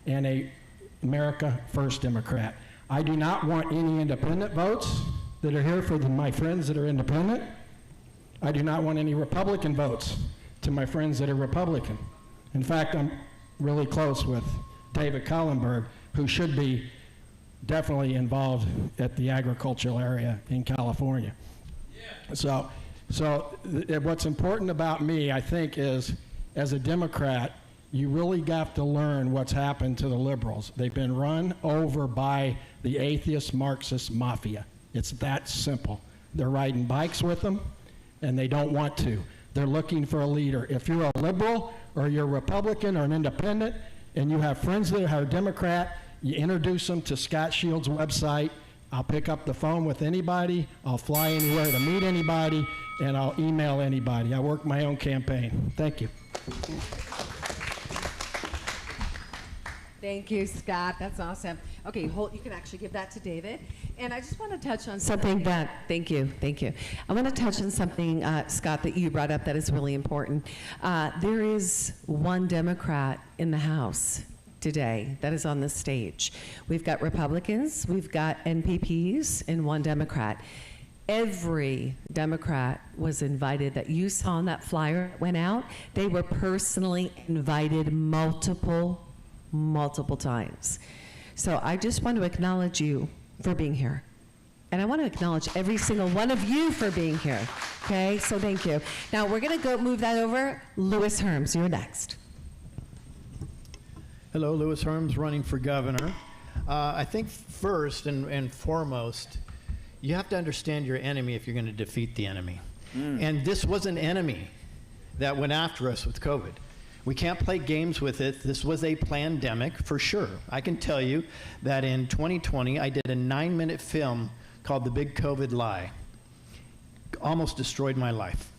and a America First Democrat. I do not want any independent votes that are here for my friends that are independent. I do not want any Republican votes to my friends that are Republican. In fact, I'm really close with David Kallenberg, who should be definitely involved at the agricultural area in California. Yeah. So what's important about me, I think, is as a Democrat, you really got to learn what's happened to the liberals. They've been run over by the atheist Marxist mafia. It's that simple. They're riding bikes with them, and they don't want to. They're looking for a leader. If you're a liberal or you're a Republican or an independent, and you have friends that are Democrat, you introduce them to Scott Shields' website. I'll pick up the phone with anybody. I'll fly anywhere to meet anybody, and I'll email anybody. I work my own campaign. Thank you. Thank you, Scott. That's awesome. Okay, you can actually give that to David. And I just want to touch on something that, thank you. I want to touch on something, Scott, that you brought up that is really important. There is one Democrat in the House today that is on the stage. We've got Republicans, we've got NPPs, and one Democrat. Every Democrat was invited that you saw on that flyer that went out. They were personally invited multiple times. So I just want to acknowledge you for being here. And I want to acknowledge every single one of you for being here. Okay, so thank you. Now we're going to go move that over. Louis Herms, you're next. Hello, Louis Herms, running for governor. I think first and foremost, you have to understand your enemy if you're going to defeat the enemy. And this was an enemy that went after us with COVID. We can't play games with it. This was a plandemic for sure. I can tell you that in 2020, I did a 9-minute film called The Big COVID Lie. Almost destroyed my life.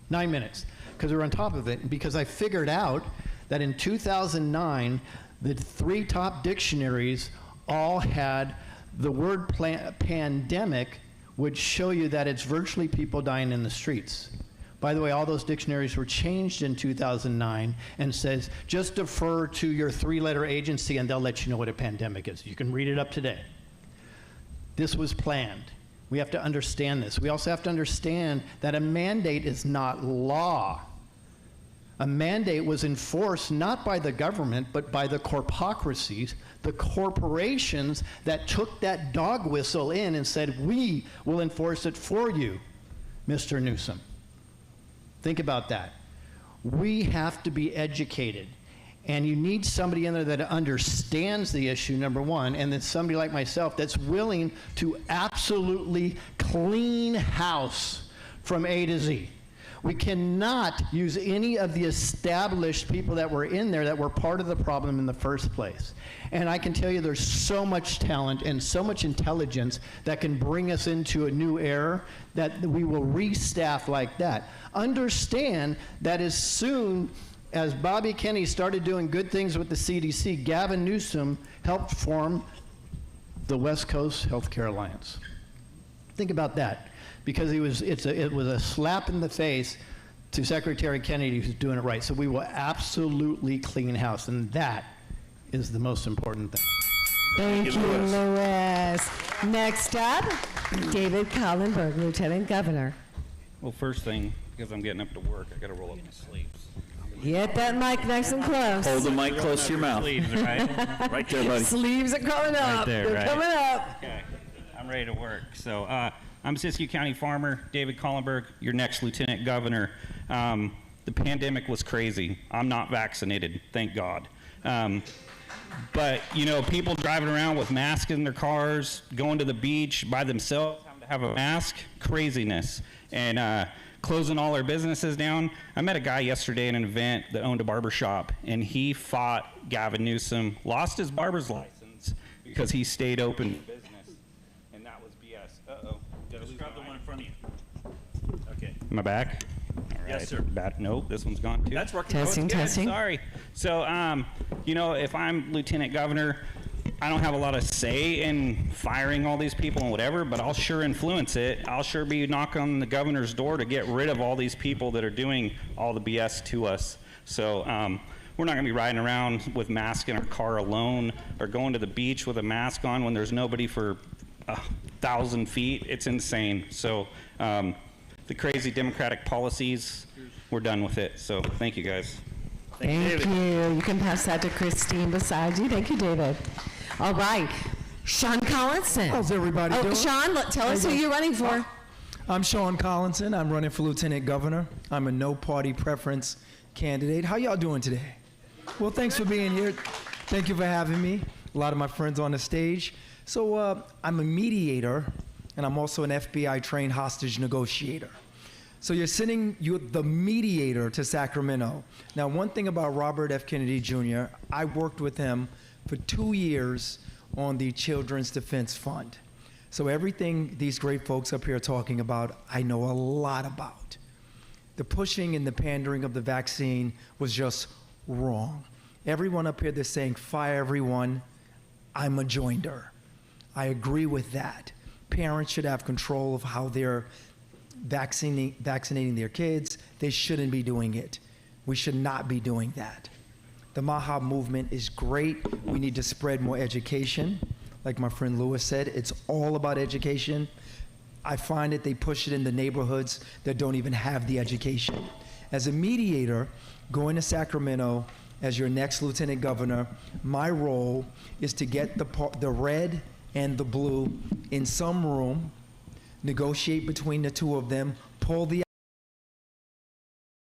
9 minutes, because we were on top of it, because I figured out that in 2009, the 3 top dictionaries all had the word pandemic would show you that it's virtually people dying in the streets. By the way, all those dictionaries were changed in 2009 and says, just defer to your 3-letter agency and they'll let you know what a pandemic is. You can read it up today. This was planned. We have to understand this. We also have to understand that a mandate is not law. A mandate was enforced not by the government, but by the corpocracies, the corporations that took that dog whistle in and said, we will enforce it for you, Mr. Newsom. Think about that. We have to be educated. And you need somebody in there that understands the issue, number one, and then somebody like myself that's willing to absolutely clean house from A to Z. We cannot use any of the established people that were in there that were part of the problem in the first place. And I can tell you there's so much talent and so much intelligence that can bring us into a new era that we will restaff like that. Understand that as soon as Bobby Kennedy started doing good things with the CDC, Gavin Newsom helped form the West Coast Healthcare Alliance. Think about that. Because it was a slap in the face to Secretary Kennedy who's doing it right. So we will absolutely clean house, and that is the most important thing. Thank you, Louis. Next up, David Kallenberg, Lieutenant Governor. Well, first thing, because I'm getting up to work, I got to roll up my sleeves. Get that mic nice and close. Hold the mic close to your mouth. Sleeves, right? Right there, buddy. Sleeves are coming up. Right there, They're right? coming up. Okay, I'm ready to work. So, I'm Siskiyou County farmer, David Kallenberg, your next lieutenant governor. The pandemic was crazy. I'm not vaccinated, thank God. But, you know, people driving around with masks in their cars, going to the beach by themselves, having to have a mask, craziness. And closing all their businesses down. I met a guy yesterday at an event that owned a barber shop, and he fought Gavin Newsom, lost his barber's license because he stayed open for business. And that was BS. Uh-oh. Just grab the one in front of you. Okay. Am I back? All right. Yes, sir. Nope, this one's gone too. That's working. Testing, testing. Sorry. So, you know, if I'm lieutenant governor, I don't have a lot of say in firing all these people and whatever, but I'll sure influence it. I'll sure be knocking on the governor's door to get rid of all these people that are doing all the BS to us. So, we're not going to be riding around with masks in our car alone or going to the beach with a mask on when there's nobody for 1,000 feet. It's insane. So the crazy Democratic policies, we're done with it. So thank you, guys. Thank you. You can pass that to Christine beside you. Thank you, David. All right. Sean Collinson. How's everybody doing? Sean, tell us who you're running for. I'm Sean Collinson. I'm running for Lieutenant Governor. I'm a no-party preference candidate. How y'all doing today? Well, thanks for being here. Thank you for having me. A lot of my friends on the stage. So I'm a mediator, and I'm also an FBI-trained hostage negotiator. So you're the mediator to Sacramento. Now, one thing about Robert F. Kennedy Jr., I worked with him for 2 years on the Children's Defense Fund. So everything these great folks up here are talking about, I know a lot about. The pushing and the pandering of the vaccine was just wrong. Everyone up here that's saying, fire everyone, I'm a joinder. I agree with that. Parents should have control of how they're vaccinating their kids. They shouldn't be doing it. We should not be doing that. The MAHA movement is great. We need to spread more education. Like my friend Lewis said, it's all about education. I find that they push it in the neighborhoods that don't even have the education. As a mediator, going to Sacramento as your next lieutenant governor, my role is to get the red and the blue in some room, negotiate between the two of them,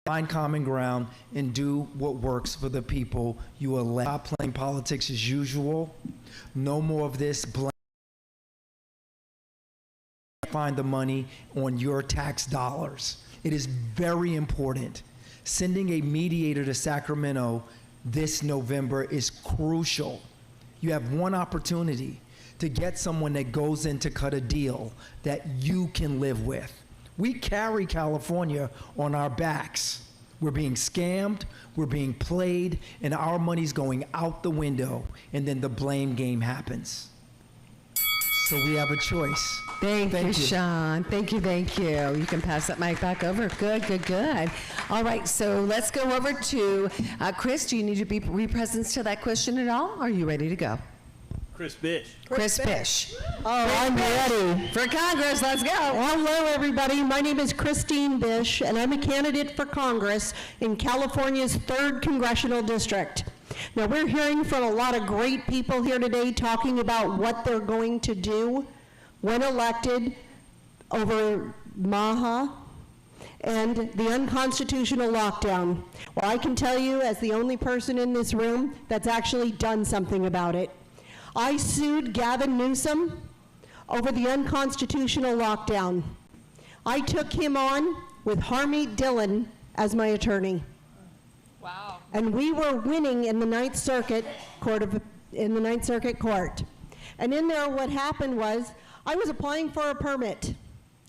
find common ground, and do what works for the people you elect. Stop playing politics as usual. No more of this find the money on your tax dollars. It is very important. Sending a mediator to Sacramento this November is crucial. You have one opportunity to get someone that goes in to cut a deal that you can live with. We carry California on our backs. We're being scammed, we're being played, and our money's going out the window, and then the blame game happens. So we have a choice. Thank you, Sean. Thank you, thank you. You can pass that mic back over. Good, good, good. All right, so let's go over to Chris. Do you need to be presence to that question at all? Are you ready to go? Chris Bish. Chris Bish. Oh, I'm ready. For Congress, let's go. Hello, everybody. My name is Christine Bish, and I'm a candidate for Congress in California's 3rd Congressional District. Now, we're hearing from a lot of great people here today talking about what they're going to do when elected over MAHA and the unconstitutional lockdown. Well, I can tell you, as the only person in this room that's actually done something about it. I sued Gavin Newsom over the unconstitutional lockdown. I took him on with Harmeet Dillon as my attorney. Wow. And we were winning in the Ninth Circuit Court. And in there, what happened was, I was applying for a permit.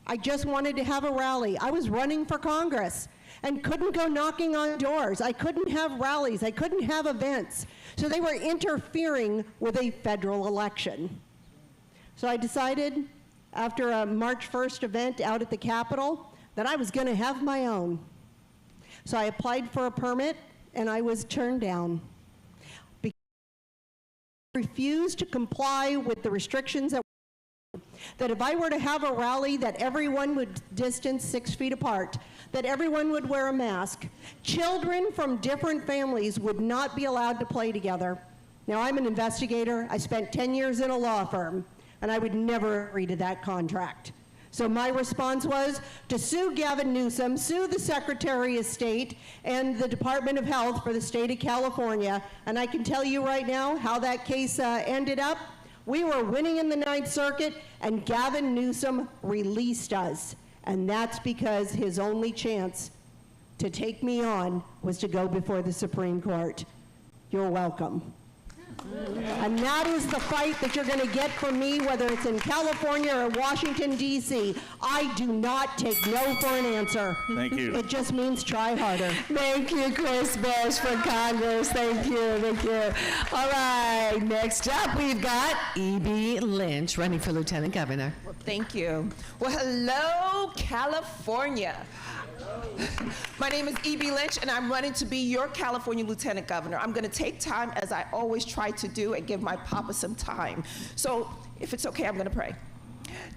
I just wanted to have a rally. I was running for Congress and couldn't go knocking on doors. I couldn't have rallies. I couldn't have events. So they were interfering with a federal election. So I decided, after a March 1st event out at the Capitol, that I was going to have my own. So I applied for a permit, and I was turned down. Because I refused to comply with the restrictions that if I were to have a rally, that everyone would distance 6 feet apart, that everyone would wear a mask. Children from different families would not be allowed to play together. Now, I'm an investigator. I spent 10 years in a law firm, and I would never agree to that contract. So my response was to sue Gavin Newsom, sue the Secretary of State and the Department of Health for the state of California, and I can tell you right now how that case ended up. We were winning in the Ninth Circuit, and Gavin Newsom released us. And that's because his only chance to take me on was to go before the Supreme Court. You're welcome. And that is the fight that you're going to get from me, whether it's in California or Washington, D.C. I do not take no for an answer. Thank you. It just means try harder. Thank you, Chris Bish, for Congress. Thank you, thank you. All right, next up we've got E.B. Lynch, running for Lieutenant Governor. Thank you. Well, hello, California. My name is E.B. Lynch, and I'm running to be your California Lieutenant Governor. I'm going to take time, as I always try to do, and give my papa some time. So, if it's okay, I'm going to pray.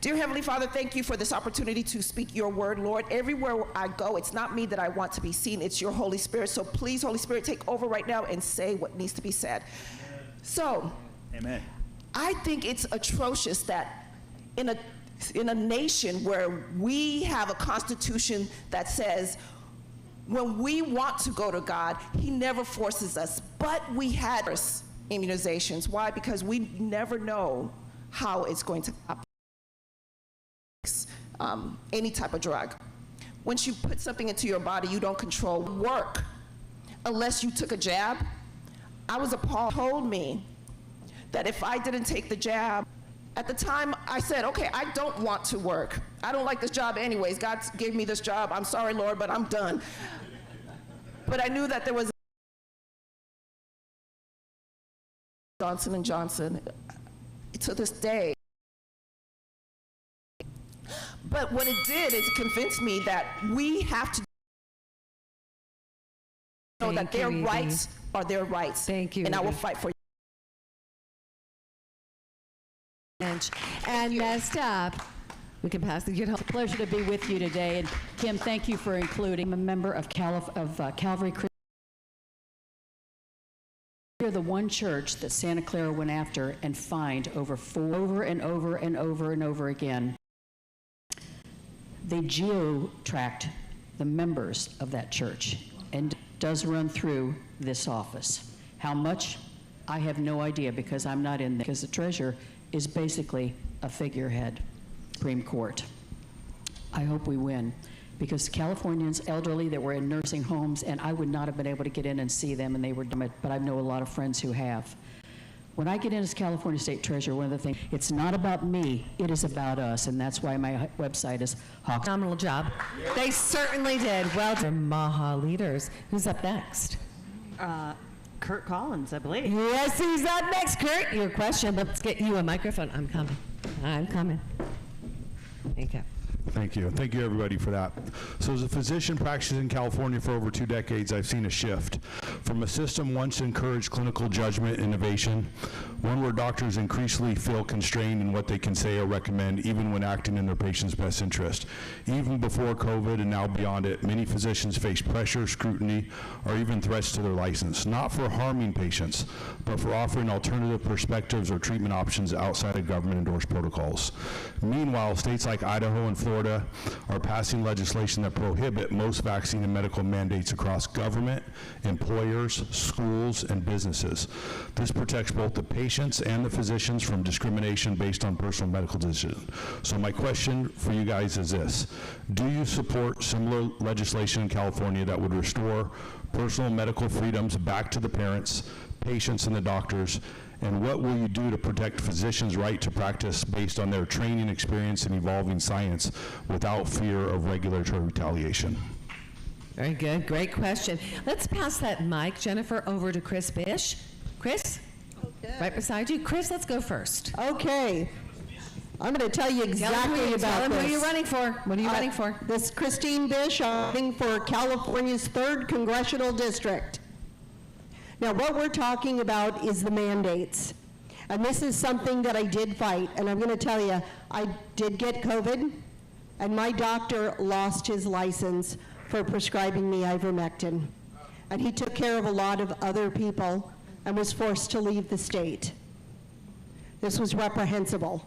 Dear Heavenly Father, thank you for this opportunity to speak your word, Lord. Everywhere I go, it's not me that I want to be seen, it's your Holy Spirit. So please, Holy Spirit, take over right now and say what needs to be said. So, Amen. I think it's atrocious that in a nation where we have a constitution that says when we want to go to God, he never forces us, but we had immunizations. Why? Because we never know how it's going to happen. Any type of drug. Once you put something into your body, you don't control work unless you took a jab. I was appalled. Told me that if I didn't take the jab, at the time I said, okay, I don't want to work. I don't like this job anyways. God gave me this job. I'm sorry, Lord, but I'm done. But I knew that there was Johnson & Johnson to this day. But what it did is it convinced me that we have to know that their rights are their rights. Thank you, and I will Evie. fight for you. And messed up. We can pass the good help. Pleasure to be with you today. And Kim, thank you for including. I'm a member of Calvary Christian. We're the one church that Santa Clara went after and fined over and over again. They geo-tracked the members of that church and does run through this office. How much? I have no idea because I'm not in there, because the treasurer is basically a figurehead, Supreme Court. I hope we win, because Californians, elderly that were in nursing homes, and I would not have been able to get in and see them, and they were dumb, but I know a lot of friends who have. When I get in as California State Treasurer, one of the things, it's not about me, it is about us, and that's why my website is Hawk. Phenomenal job. They certainly did. Well done, Maha leaders. Who's up next? Kurt Collins, I believe. Yes, who's up next, Kurt? Your question. Let's get you a microphone. I'm coming. I'm coming. Thank you. Thank you. Thank you, everybody, for that. So as a physician practicing in California for over 2 decades, I've seen a shift from a system once encouraged clinical judgment innovation, one where doctors increasingly feel constrained in what they can say or recommend, even when acting in their patient's best interest. Even before COVID and now beyond it, many physicians face pressure, scrutiny, or even threats to their license, not for harming patients, but for offering alternative perspectives or treatment options outside of government-endorsed protocols. Meanwhile, states like Idaho and Florida are passing legislation that prohibit most vaccine and medical mandates across government, employers, schools, and businesses. This protects both the patients and the physicians from discrimination based on personal medical decisions. So my question for you guys is this: do you support similar legislation in California that would restore personal medical freedoms back to the parents, patients, and the doctors? And what will you do to protect physicians' right to practice based on their training, experience, and evolving science without fear of regulatory retaliation? Very good. Great question. Let's pass that mic, Jennifer, over to Chris Bish. Chris? Okay. Right beside you. Chris, let's go first. Okay. I'm going to tell you exactly about tell them this. who you're running for. What are you running for? This Christine Bish, I'm running for California's 3rd Congressional District. Now, what we're talking about is the mandates. And this is something that I did fight. And I'm going to tell you, I did get COVID, and my doctor lost his license for prescribing me ivermectin. And he took care of a lot of other people and was forced to leave the state. This was reprehensible.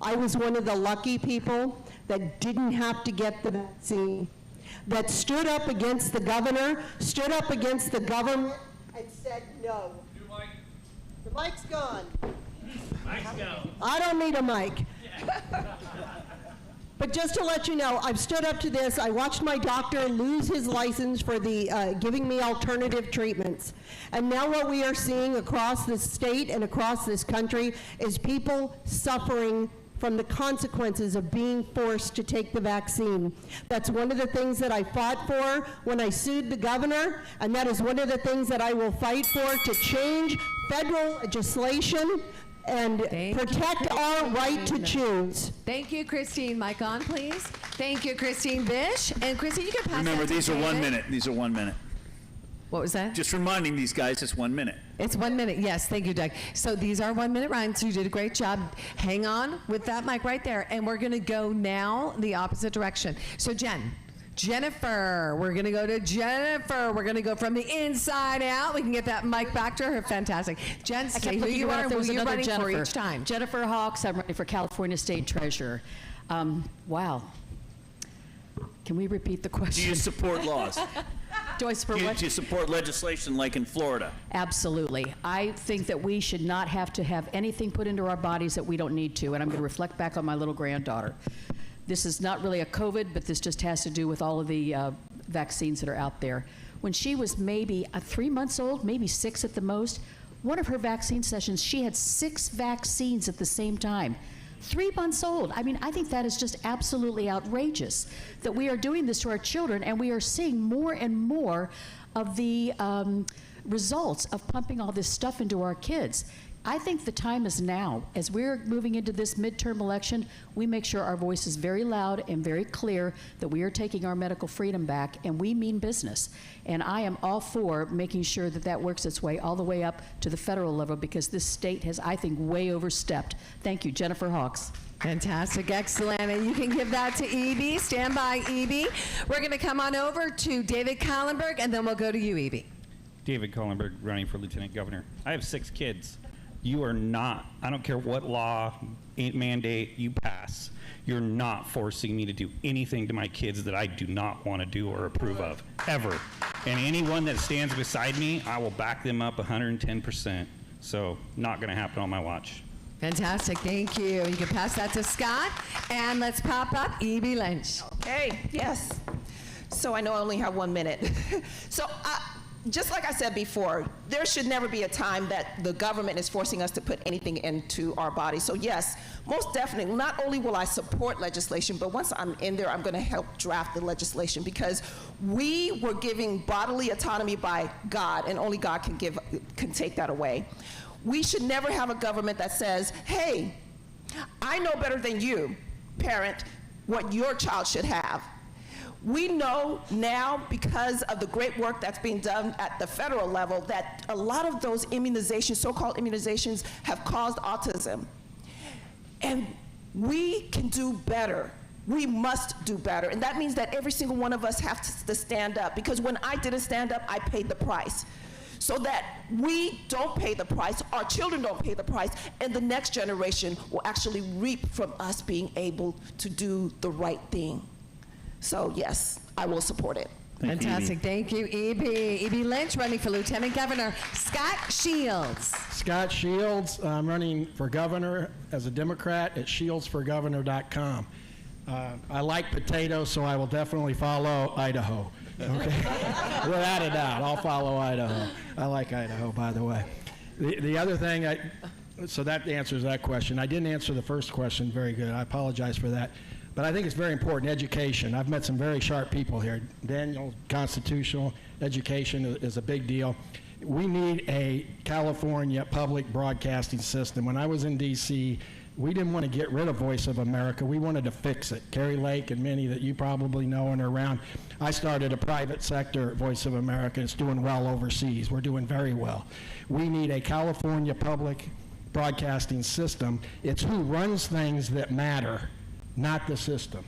I was one of the lucky people that didn't have to get the vaccine, that stood up against the governor, stood up against the government, and said no. The mic's gone. Mic's gone. I don't need a mic. But just to let you know, I've stood up to this. I watched my doctor lose his license for the giving me alternative treatments. And now what we are seeing across the state and across this country is people suffering from the consequences of being forced to take the vaccine. That's one of the things that I fought for when I sued the governor, and that is one of the things that I will fight for, to change federal legislation and protect our right to choose. Thank you, Christine. Mic on, please. Thank you, Christine Bish. And Christine, you can pass Remember, that to these are 1 David. minute. These are 1 minute. What was that? Just reminding these guys it's 1 minute. It's 1 minute. Yes, thank you, Doug. So these are 1 minute rounds. You did a great job. Hang on with that mic right there. And we're going to go now the opposite direction. So Jennifer, we're going to go to Jennifer. We're going to go from the inside out. We can get that mic back to her. Fantastic. Jen, say who you are and who you're running for each time. Jennifer Hawks, I'm running for California State Treasurer. Wow. Can we repeat the question? Do you support laws? Do I support what? Do you support legislation like in Florida? Absolutely. I think that we should not have to have anything put into our bodies that we don't need to, and I'm going to reflect back on my little granddaughter. This is not really a COVID, but this just has to do with all of the vaccines that are out there. When she was maybe 3 months old, maybe 6 at the most, one of her vaccine sessions, she had 6 vaccines at the same time. 3 months old. I mean, I think that is just absolutely outrageous that we are doing this to our children, and we are seeing more and more of the results of pumping all this stuff into our kids. I think the time is now. As we're moving into this midterm election, we make sure our voice is very loud and very clear that we are taking our medical freedom back, and we mean business. And I am all for making sure that that works its way all the way up to the federal level, because this state has, I think, way overstepped. Thank you, Jennifer Hawks. Fantastic, excellent. And you can give that to Evie. Stand by, Evie. We're going to come on over to David Kallenberg, and then we'll go to you, Evie. David Kallenberg, running for Lieutenant Governor. I have 6 kids. You are not, I don't care what law, mandate you pass, you're not forcing me to do anything to my kids that I do not want to do or approve of, ever. And anyone that stands beside me, I will back them up 110%. So, not going to happen on my watch. Fantastic, thank you. You can pass that to Scott, and let's pop up Evie Lynch. Okay, yes. So I know I only have 1 minute. So just like I said before, there should never be a time that the government is forcing us to put anything into our bodies. So yes, most definitely, not only will I support legislation, but once I'm in there, I'm going to help draft the legislation, because we were giving bodily autonomy by God, and only God can take that away. We should never have a government that says, hey, I know better than you, parent, what your child should have. We know now, because of the great work that's being done at the federal level, that a lot of those immunizations, so-called immunizations, have caused autism. And we can do better. We must do better. And that means that every single one of us has to stand up, because when I didn't stand up, I paid the price. So that we don't pay the price, our children don't pay the price, and the next generation will actually reap from us being able to do the right thing. So yes, I will support it. Fantastic, thank you, Evie. Evie Lynch, running for Lieutenant Governor. Scott Shields. Scott Shields, I'm running for governor as a Democrat at shieldsforgovernor.com. I like potatoes, so I will definitely follow Idaho. Okay? Without a doubt, I'll follow Idaho. I like Idaho, by the way. The other thing, so that answers that question. I didn't answer the first question very good. I apologize for that. But I think it's very important, education. I've met some very sharp people here. Daniel, constitutional education is a big deal. We need a California public broadcasting system. When I was in D.C., we didn't want to get rid of Voice of America. We wanted to fix it. Carrie Lake and many that you probably know and are around. I started a private sector Voice of America. It's doing well overseas. We're doing very well. We need a California public broadcasting system. It's who runs things that matter, not the system.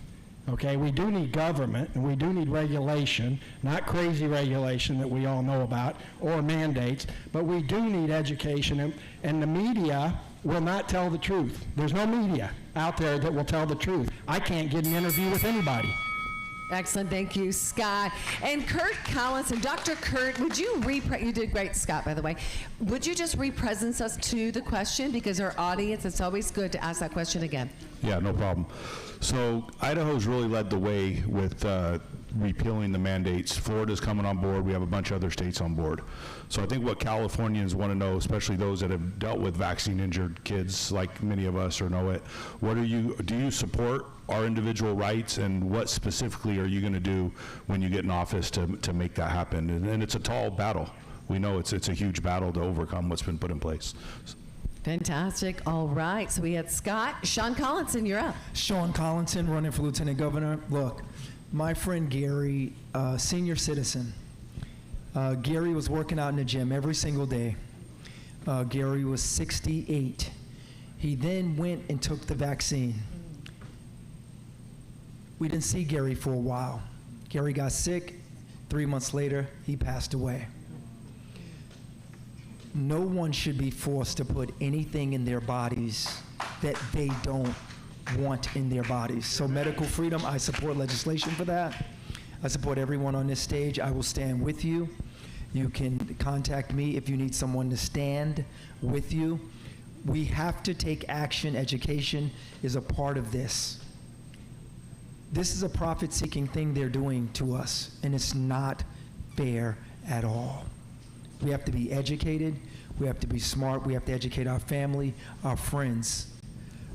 Okay, we do need government, and we do need regulation, not crazy regulation that we all know about, or mandates, but we do need education, and the media will not tell the truth. There's no media out there that will tell the truth. I can't get an interview with anybody. Excellent, thank you, Scott. And Kurt Collins, and Dr. Kurt, would you you did great, Scott, by the way. Would you just represent us to the question? Because our audience, it's always good to ask that question again. Yeah, no problem. So Idaho's really led the way with repealing the mandates. Florida's coming on board. We have a bunch of other states on board. So I think what Californians want to know, especially those that have dealt with vaccine-injured kids, like many of us or know it, do you support our individual rights, and what specifically are you going to do when you get in office to make that happen? And it's a tall battle. We know it's a huge battle to overcome what's been put in place. Fantastic. All right. So we had Scott. Sean Collinson, you're up. Sean Collinson, running for Lieutenant Governor. Look, my friend Gary, senior citizen, Gary was working out in the gym every single day. Gary was 68. He then went and took the vaccine. We didn't see Gary for a while. Gary got sick. 3 months later, he passed away. No one should be forced to put anything in their bodies that they don't want in their bodies. So medical freedom, I support legislation for that. I support everyone on this stage. I will stand with you. You can contact me if you need someone to stand with you. We have to take action. Education is a part of this. This is a profit-seeking thing they're doing to us, and it's not fair at all. We have to be educated, we have to be smart, we have to educate our family, our friends.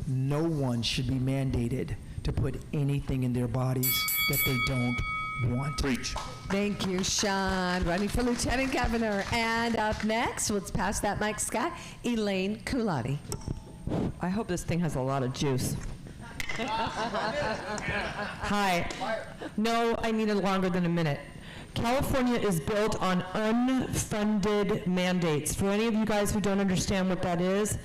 No one should be mandated to put anything in their bodies that they don't want. Preach. Thank you, Sean. Running for Lieutenant Governor. And up next, let's pass that mic, Scott, Elaine Kulati. I hope this thing has a lot of juice. Hi. No, I needed longer than a minute. California is built on unfunded mandates. For any of you guys who don't understand what that is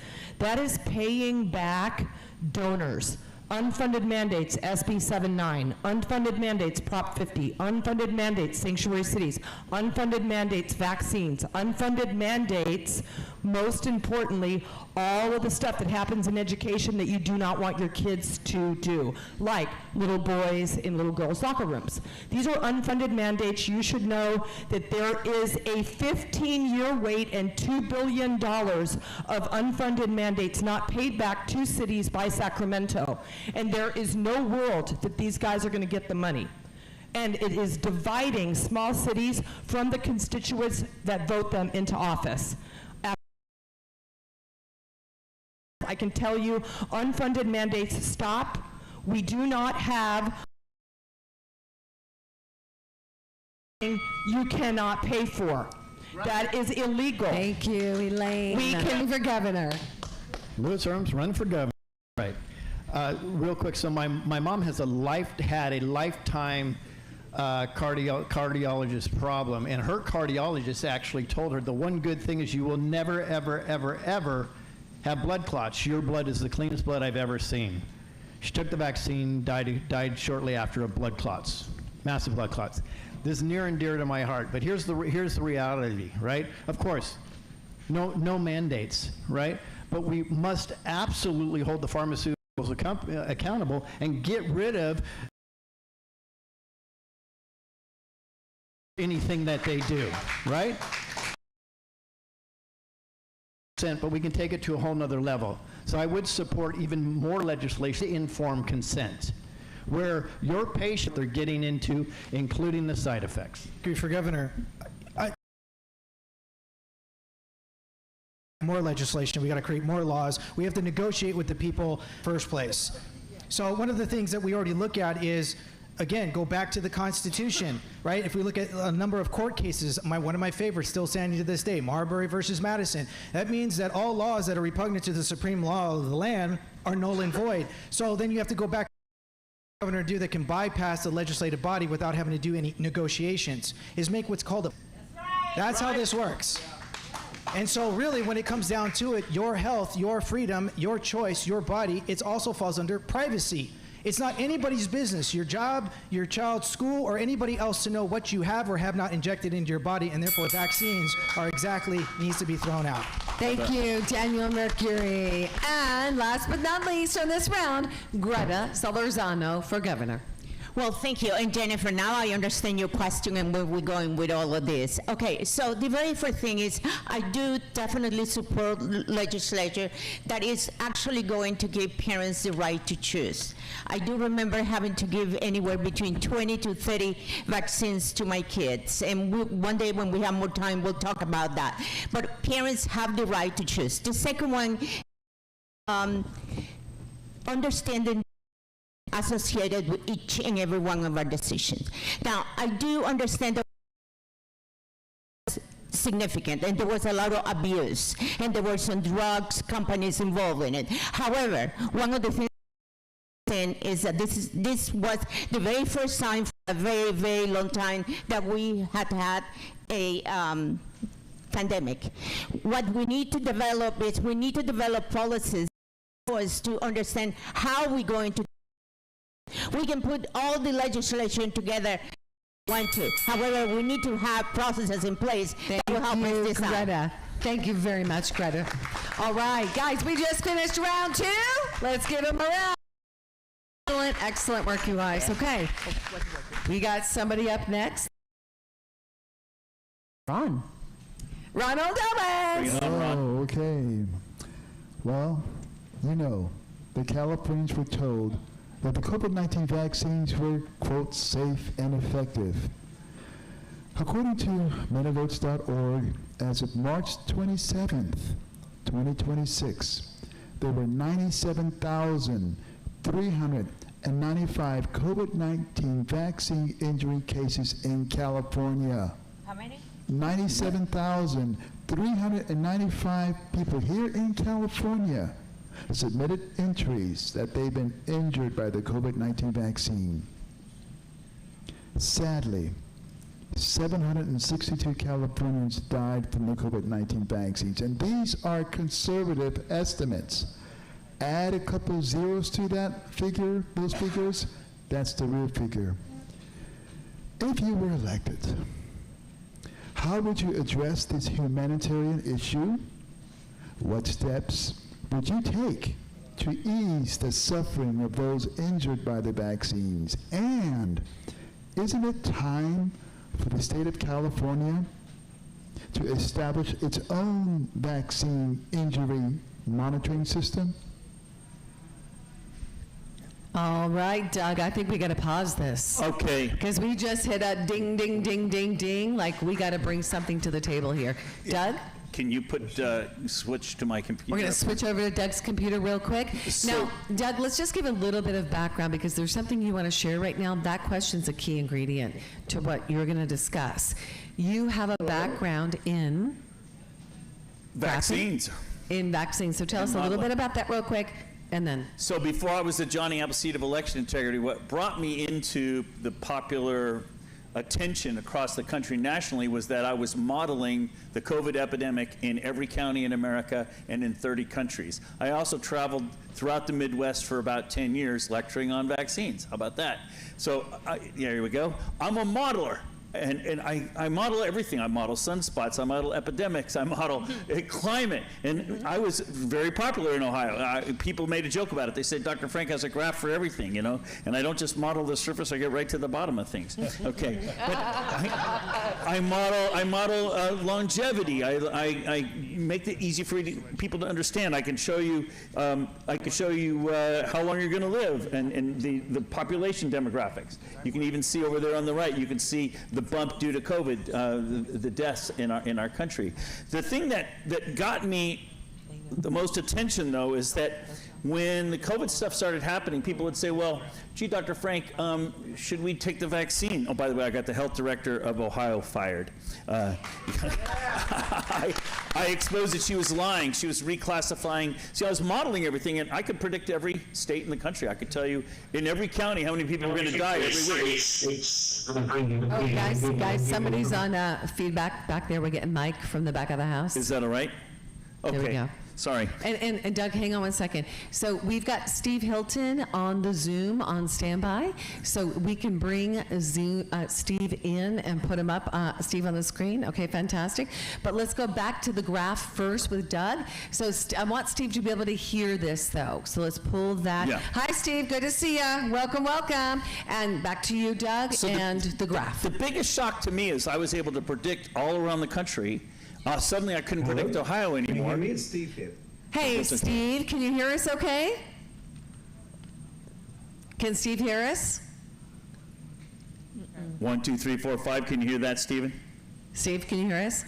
paying back donors. Unfunded mandates, SB 79, unfunded mandates, Prop 50, unfunded mandates, sanctuary cities, unfunded mandates, vaccines, unfunded mandates, most importantly, all of the stuff that happens in education that you do not want your kids to do, like little boys in little girls' locker rooms. These are unfunded mandates. You should know that there is a 15-year wait and $2 billion of unfunded mandates not paid back to cities by Sacramento. And there is no world that these guys are going to get the money. And it is dividing small cities from the constituents that vote them into office. I can tell you, unfunded mandates stop. We do not have you cannot pay for. Right. That is illegal. Thank you, Elaine. We can for governor. Louis Arms, run for governor. Right. Real quick, so my mom has had a lifetime cardiologist problem, and her cardiologist actually told her the one good thing is you will never, ever, ever, ever have blood clots. Your blood is the cleanest blood I've ever seen. She took the vaccine, died shortly after of blood clots, massive blood clots. This is near and dear to my heart, but here's the reality, right? Of course, no mandates, right? But we must absolutely hold the pharmaceuticals accountable and get rid of anything that they do, right? But we can take it to a whole nother level. So I would support even more legislation to inform consent, where your patient they're getting into, including the side effects. For governor, more legislation, we got to create more laws. We have to negotiate with the people first place. So one of the things that we already look at is, again, go back to the Constitution, right? If we look at a number of court cases, one of my favorites still standing to this day, Marbury versus Madison. That means that all laws that are repugnant to the supreme law of the land are null and void. So then you have to go back to what the governor do that can bypass the legislative body without having to do any negotiations, is make what's called a... That's how this works. And so really, when it comes down to it, your health, your freedom, your choice, your body, it also falls under privacy. It's not anybody's business, your job, your child's school, or anybody else to know what you have or have not injected into your body, and therefore vaccines are needs to be thrown out. Thank you, Daniel Mercury. And last but not least on this round, Greta Solorzano for governor. Well, thank you. And Jennifer, now I understand your question and where we're going with all of this. Okay, so the very first thing is I do definitely support legislation that is actually going to give parents the right to choose. I do remember having to give anywhere between 20 to 30 vaccines to my kids. And one day when we have more time, we'll talk about that. But parents have the right to choose. The second one, understanding associated with each and every one of our decisions. Now, I do understand that significant, and there was a lot of abuse, and there were some drugs companies involved in it. However, one of the things is that this was the very first time for a very, very long time that we had a pandemic. What we need to develop is we need to develop policies for us to understand how we're going to. We can put all the legislation together. Want to. However, we need to have processes in place that will help us decide. Greta. Thank you very much, Greta. All right, guys, we just finished round 2. Let's give them a round. Excellent work, you guys. Okay, we got somebody up next. Ronald Gomez. Oh, okay. Well, you know, the Californians were told that the COVID-19 vaccines were, quote, safe and effective. According to MetaVotes.org, as of March 27th, 2026, there were 97,395 COVID-19 vaccine injury cases in California. How many? 97,395 people here in California submitted entries that they've been injured by the COVID-19 vaccine. Sadly, 762 Californians died from the COVID-19 vaccines, and these are conservative estimates. Add a couple zeros to that figure, those figures, that's the real figure. If you were elected, how would you address this humanitarian issue? What steps would you take to ease the suffering of those injured by the vaccines? And isn't it time for the state of California to establish its own vaccine injury monitoring system? All right, Doug, I think we got to pause this. Okay. Because we just hit a ding, ding, ding, ding, ding. Like, we got to bring something to the table here. Doug? Can you switch to my computer? We're going to switch over to Doug's computer real quick. Now, Doug, let's just give a little bit of background because there's something you want to share right now. That question's a key ingredient to what you're going to discuss. You have a background in vaccines. In vaccines. So tell us a little bit about that real quick, and then. So before I was the Johnny Appleseed of election integrity, what brought me into the popular attention across the country nationally was that I was modeling the COVID epidemic in every county in America and in 30 countries. I also traveled throughout the Midwest for about 10 years lecturing on vaccines. How about that? So here we go. I'm a modeler. And I model everything. I model sunspots, I model epidemics, I model climate. And I was very popular in Ohio. People made a joke about it. They said, Dr. Frank has a graph for everything, you know? And I don't just model the surface, I get right to the bottom of things. Okay. But I model longevity. I make it easy for people to understand. I can show you how long you're going to live and the population demographics. You can even see over there on the right, you can see the bump due to COVID, the deaths in our country. The thing that got me the most attention, though, is that when the COVID stuff started happening, people would say, well, gee, Dr. Frank, should we take the vaccine? Oh, by the way, I got the health director of Ohio fired. I exposed that she was lying. She was reclassifying. See, I was modeling everything, and I could predict every state in the country. I could tell you in every county how many people were going to die every week. Oh, guys, somebody's on feedback back there. We're getting Mike from the back of the house. Is that all right? Okay. There we go. Sorry. And Doug, hang on one second. So we've got Steve Hilton on the Zoom on standby. So we can bring Steve in and put him up, Steve on the screen. Okay, fantastic. But let's go back to the graph first with Doug. So I want Steve to be able to hear this, though. So let's pull that. Yeah. Hi, Steve. Good to see you. Welcome, welcome. And back to you, Doug, So and the graph. The biggest shock to me is I was able to predict all around the country. Suddenly I couldn't predict Ohio anymore. Can you hear me? It's Steve here. Hey, Steve, can you hear us okay? Can Steve hear us? 1, 2, 3, 4, 5. Can you hear that, Stephen? Steve, can you hear us?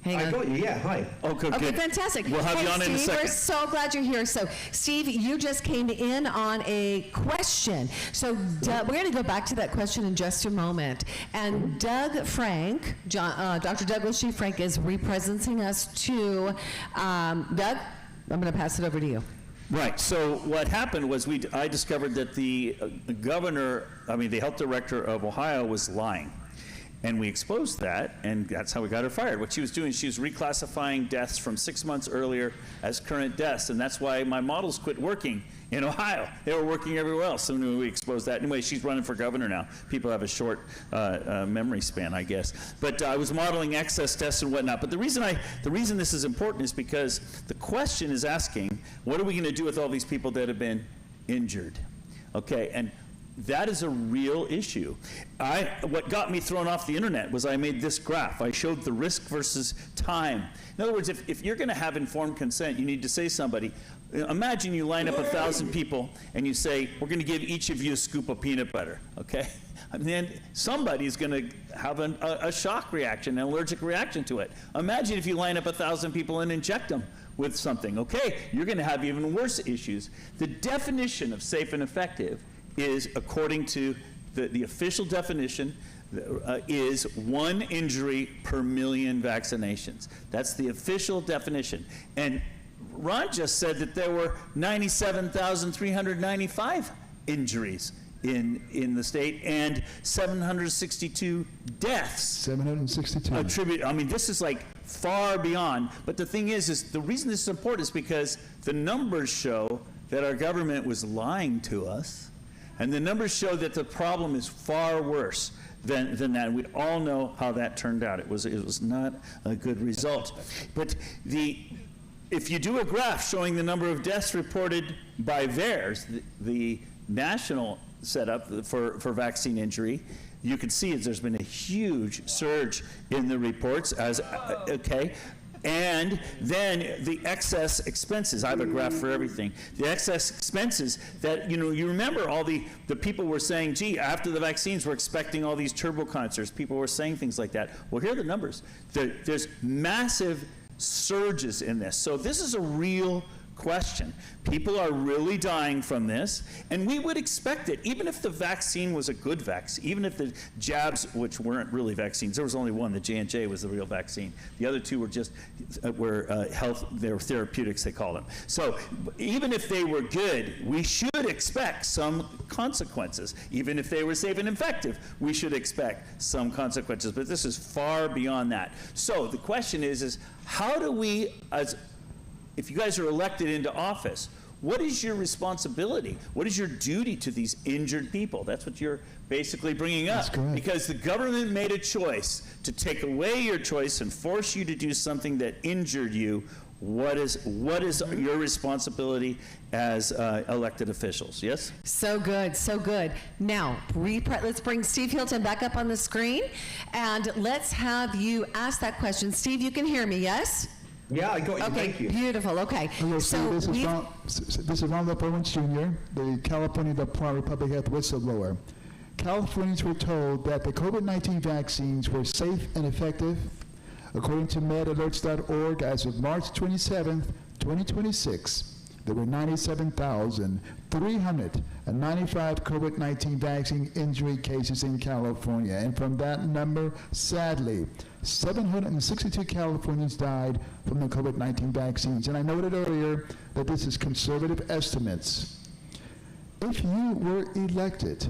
Hang on. I got you, yeah, hi. Okay, Okay, good. fantastic. We'll have hey, you on Steve, in a second. we're so glad you're here. So, Steve, you just came in on a question. So, we're going to go back to that question in just a moment. And Doug Frank, Dr. Douglas G. Frank, is representing us to Doug. I'm going to pass it over to you. Right. So what happened was I discovered that the the health director of Ohio was lying. And we exposed that, and that's how we got her fired. What she was doing, she was reclassifying deaths from 6 months earlier as current deaths, and that's why my models quit working in Ohio. They were working everywhere else, so we exposed that. Anyway, she's running for governor now. People have a short memory span, I guess. But I was modeling excess deaths and whatnot. But the reason this is important is because the question is asking, what are we going to do with all these people that have been injured? Okay, and that is a real issue. What got me thrown off the internet was I made this graph. I showed the risk versus time. In other words, if you're going to have informed consent, you need to say to somebody, imagine you line up 1,000 people and you say, we're going to give each of you a scoop of peanut butter, okay? And then somebody's going to have a shock reaction, an allergic reaction to it. Imagine if you line up 1,000 people and inject them with something, okay? You're going to have even worse issues. The definition of safe and effective is, according to the official definition, is 1 injury per million vaccinations. That's the official definition. And Ron just said that there were 97,395 injuries in the state and 762 deaths. 762. I mean, this is like far beyond. But the thing is the reason this is important is because the numbers show that our government was lying to us. And the numbers show that the problem is far worse than that. We all know how that turned out. It was not a good result. But if you do a graph showing the number of deaths reported by VAERS, the national setup for vaccine injury, you can see there's been a huge surge in the reports and then the excess expenses. I have a graph for everything. The excess expenses that, you remember all the people were saying, gee, after the vaccines, we're expecting all these turbo concerts. People were saying things like that. Well, here are the numbers. There's massive surges in this. So this is a real question. People are really dying from this, and we would expect it, even if the vaccine was a good vaccine, even if the jabs, which weren't really vaccines, there was only one, the J&J was the real vaccine. The other two were just, they were therapeutics, they call them. So even if they were good, we should expect some consequences. Even if they were safe and effective, we should expect some consequences, but this is far beyond that. So the question is how do we, if you guys are elected into office, what is your responsibility? What is your duty to these injured people? That's what you're basically bringing up. Because the government made a choice to take away your choice and force you to do something that injured you. What is your responsibility as elected officials? Yes? So good, so good. Now, let's bring Steve Hilton back up on the screen, and let's have you ask that question. Steve, you can hear me, yes? Yeah, I got you. Okay, Thank you. Beautiful. Okay. Hello, so this is Ron Owens Jr., the California Department of Public Health whistleblower. Californians were told that the COVID-19 vaccines were safe and effective. According to medalerts.org, as of March 27th, 2026, there were 97,395 COVID-19 vaccine injury cases in California. And from that number, sadly, 762 Californians died from the COVID-19 vaccines. And I noted earlier that this is conservative estimates. If you were elected,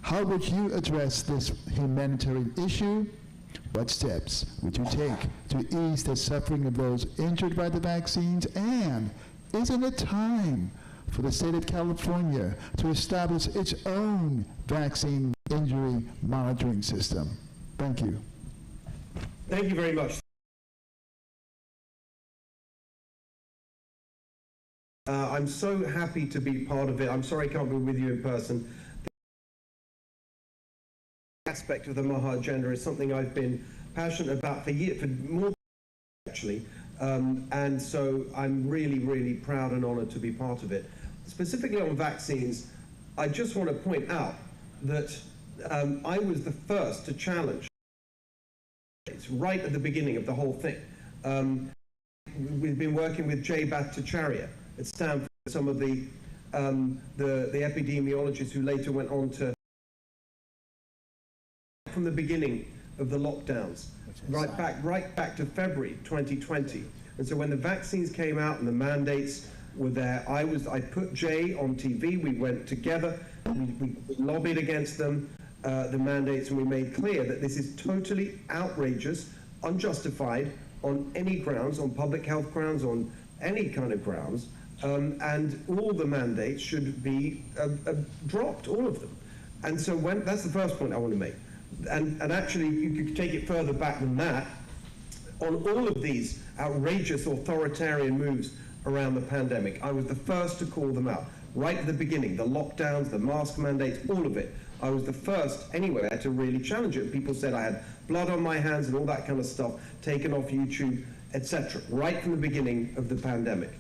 how would you address this humanitarian issue? What steps would you take to ease the suffering of those injured by the vaccines? And isn't it time for the state of California to establish its own vaccine injury monitoring system? Thank you. Thank you very much. I'm so happy to be part of it. I'm sorry I can't be with you in person. The aspect of the Maha agenda is something I've been passionate about for years, for more actually, and so I'm really, really proud and honored to be part of it. Specifically on vaccines, I just want to point out that I was the first to challenge It's right at the beginning of the whole thing. We've been working with Jay Bhattacharya at Stanford, some of the epidemiologists who later went on to, from the beginning of the lockdowns, right back to February 2020. And so when the vaccines came out and the mandates were there, I put Jay on TV. We went together, we lobbied against them, the mandates, and we made clear that this is totally outrageous, unjustified on any grounds, on public health grounds, on any kind of grounds, and all the mandates should be dropped, all of them. And so that's the first point I want to make. And actually, you could take it further back than that. On all of these outrageous authoritarian moves around the pandemic, I was the first to call them out. Right at the beginning, the lockdowns, the mask mandates, all of it. I was the first anywhere to really challenge it. People said I had blood on my hands and all that kind of stuff taken off YouTube, etc. Right from the beginning of the pandemic.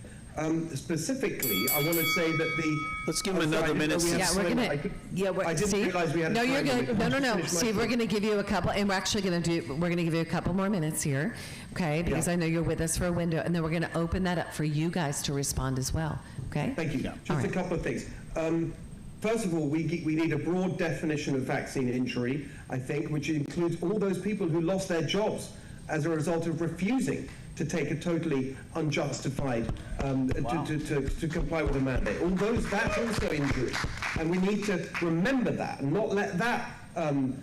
Specifically, I want to say that the... Let's give him another minute. Yeah, we're going to... I didn't realize we had No, a you're time good. limit. No, Steve, we're going to give you a couple, and we're actually going to give you a couple more minutes here, okay? Because I know you're with us for a window, and then we're going to open that up for you guys to respond as well, okay? Thank you. Just a couple of things. First of all, we need a broad definition of vaccine injury, I think, which includes all those people who lost their jobs as a result of refusing to take a totally unjustified, to comply with a mandate. All those, that's also injury. And we need to remember that and not let that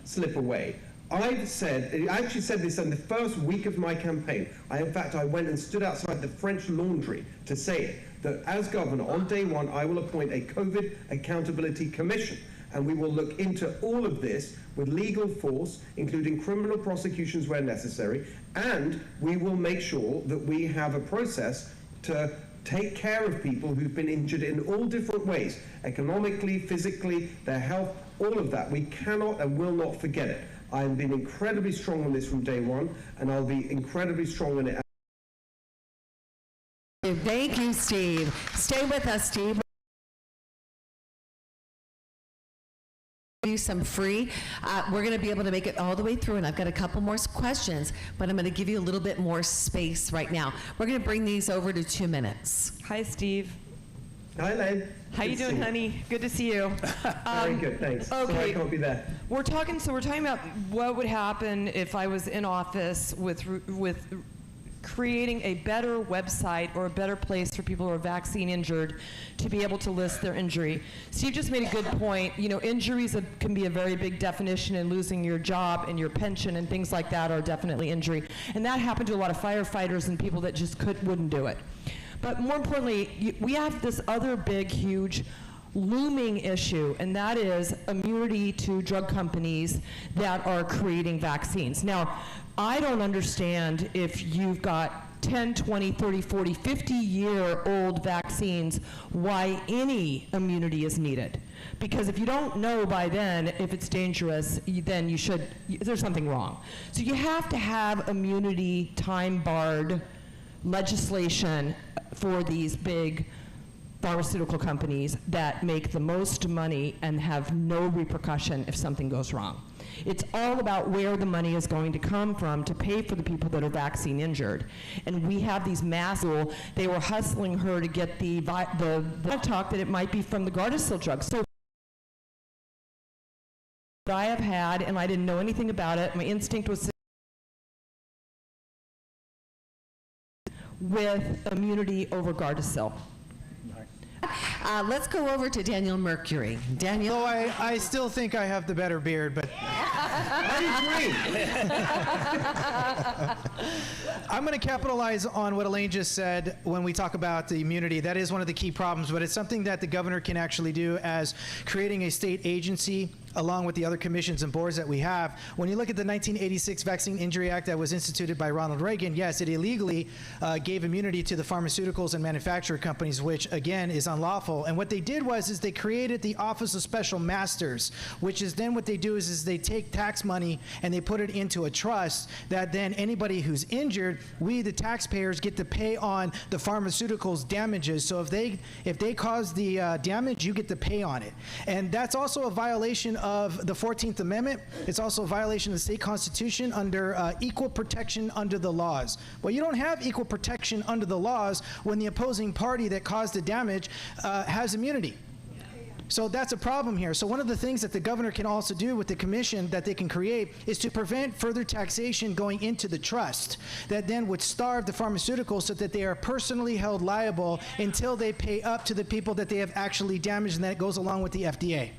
slip away. I actually said this in the first week of my campaign. In fact, I went and stood outside the French Laundry to say it, that as governor, on day one, I will appoint a COVID Accountability Commission, and we will look into all of this with legal force, including criminal prosecutions where necessary, and we will make sure that we have a process to take care of people who've been injured in all different ways, economically, physically, their health, all of that. We cannot and will not forget it. I have been incredibly strong on this from day one, and I'll be incredibly strong on it. Thank you, Steve. Stay with us, Steve. Do some free. We're going to be able to make it all the way through, and I've got a couple more questions, but I'm going to give you a little bit more space right now. We're going to bring these over to 2 minutes. Hi, Steve. Hi, Elaine. How you doing, honey? Good to see you. Very good, thanks. Okay. Sorry I can't be there. We're talking about what would happen if I was in office with creating a better website or a better place for people who are vaccine injured to be able to list their injury. Steve just made a good point. You know, injuries can be a very big definition, and losing your job and your pension and things like that are definitely injury. And that happened to a lot of firefighters and people that just wouldn't do it. But more importantly, we have this other big, huge looming issue, and that is immunity to drug companies that are creating vaccines. Now, I don't understand if you've got 10, 20, 30, 40, 50-year-old vaccines, why any immunity is needed. Because if you don't know by then if it's dangerous, then there's something wrong. So you have to have immunity time-barred legislation for these big pharmaceutical companies that make the most money and have no repercussion if something goes wrong. It's all about where the money is going to come from to pay for the people that are vaccine injured. And we have these massive, they were hustling her to get the talk that it might be from the Gardasil drug. So I have had, and I didn't know anything about it, my instinct was with immunity over Gardasil. Let's go over to Daniel Mercury. Daniel? So I still think I have the better beard, but I'm going to capitalize on what Elaine just said when we talk about the immunity. That is one of the key problems, but it's something that the governor can actually do as creating a state agency along with the other commissions and boards that we have. When you look at the 1986 Vaccine Injury Act that was instituted by Ronald Reagan, yes, it illegally gave immunity to the pharmaceuticals and manufacturer companies, which again is unlawful. And what they did is they created the Office of Special Masters, which is then what they do is they take tax money and they put it into a trust that then anybody who's injured, we the taxpayers get to pay on the pharmaceuticals damages. So if they cause the damage, you get to pay on it. And that's also a violation of the 14th Amendment. It's also a violation of the state constitution under equal protection under the laws. Well, you don't have equal protection under the laws when the opposing party that caused the damage has immunity. So that's a problem here. So one of the things that the governor can also do with the commission that they can create is to prevent further taxation going into the trust that then would starve the pharmaceuticals so that they are personally held liable until they pay up to the people that they have actually damaged, and that goes along with the FDA.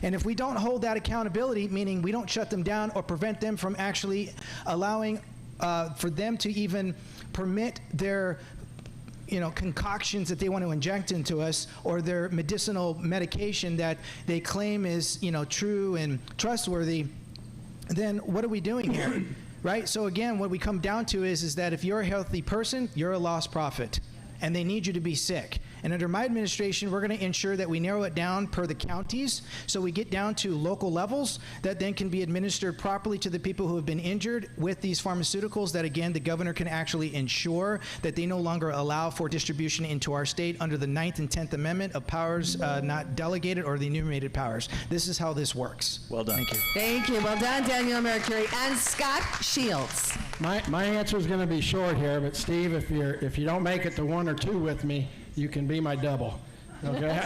And if we don't hold that accountability, meaning we don't shut them down or prevent them from actually allowing for them to even permit their concoctions that they want to inject into us, or their medicinal medication that they claim is, true and trustworthy, then what are we doing here, right? So again, what we come down to is that if you're a healthy person, you're a lost profit, and they need you to be sick. And under my administration, we're going to ensure that we narrow it down per the counties, so we get down to local levels that then can be administered properly to the people who have been injured with these pharmaceuticals, that again, the governor can actually ensure that they no longer allow for distribution into our state under the 9th and 10th Amendment of powers not delegated, or the enumerated powers. This is how this works. Well done. Thank you. Thank you. Well done, Daniel Mercury. And Scott Shields. My answer is going to be short here, but Steve, if you don't make it to 1 or 2 with me, you can be my double, okay?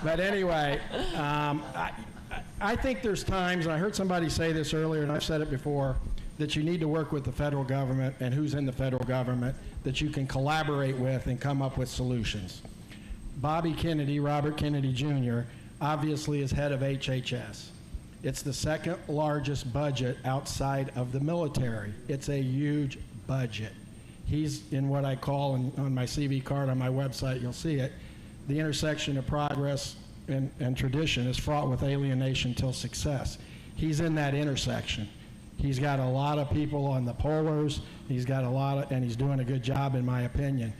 but anyway, I think there's times, and I heard somebody say this earlier, and I've said it before, that you need to work with the federal government and who's in the federal government that you can collaborate with and come up with solutions. Bobby Kennedy, Robert Kennedy Jr., obviously is head of HHS. It's the second largest budget outside of the military. It's a huge budget. He's in what I call, on my CV card on my website, you'll see it, the intersection of progress and tradition is fraught with alienation till success. He's in that intersection. He's got a lot of people on the pollers. He's got and he's doing a good job, in my opinion.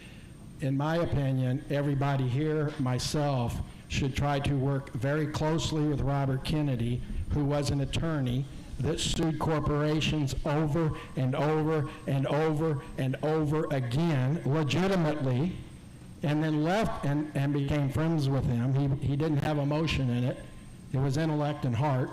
In my opinion, everybody here, myself, should try to work very closely with Robert Kennedy, who was an attorney that sued corporations over and over and over and over again, legitimately, and then left and became friends with him. He didn't have emotion in it. It was intellect and heart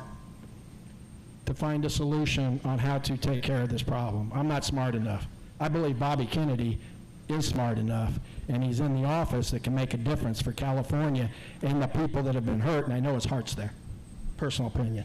to find a solution on how to take care of this problem. I'm not smart enough. I believe Bobby Kennedy is smart enough, and he's in the office that can make a difference for California and the people that have been hurt, and I know his heart's there. Personal opinion.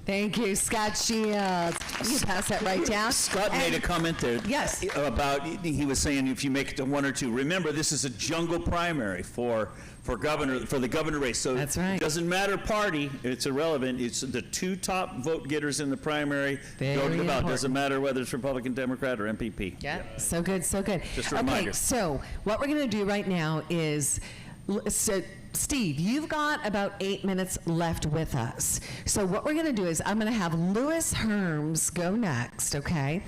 Thank you, Scott Shields. You pass that right down. Scott made a comment there. Yes. About, he was saying if you make it to 1 or 2. Remember, this is a jungle primary for the governor race. So that's right. It doesn't matter party. It's irrelevant. It's the 2 top vote getters in the primary. Go to the ballot. Doesn't matter whether it's Republican, Democrat, or MPP. Yeah. So good, so good. Just a reminder. Okay, so what we're going to do right now is, Steve, you've got about 8 minutes left with us. So what we're going to do is I'm going to have Louis Herms go next, okay?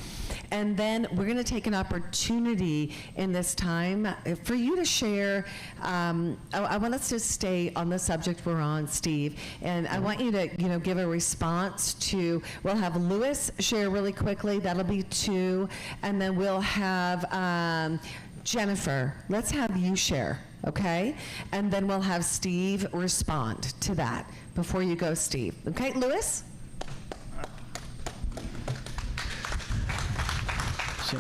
And then we're going to take an opportunity in this time for you to share. I want us to stay on the subject we're on, Steve, and I want you to, give a response to. We'll have Louis share really quickly. That'll be 2, and then we'll have Jennifer. Let's have you share. Okay? And then we'll have Steve respond to that before you go, Steve. Okay, Louis? So,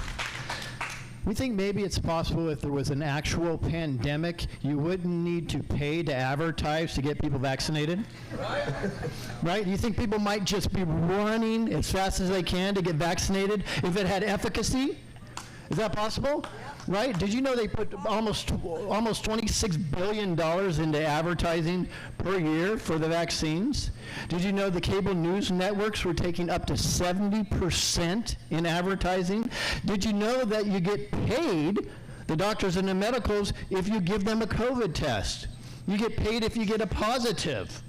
we think maybe it's possible if there was an actual pandemic, you wouldn't need to pay to advertise to get people vaccinated. Right? You think people might just be running as fast as they can to get vaccinated if it had efficacy? Is that possible? Right? Did you know they put almost $26 billion into advertising per year for the vaccines? Did you know the cable news networks were taking up to 70% in advertising? Did you know that you get paid, the doctors and the medicals, if you give them a COVID test? You get paid if you get a positive.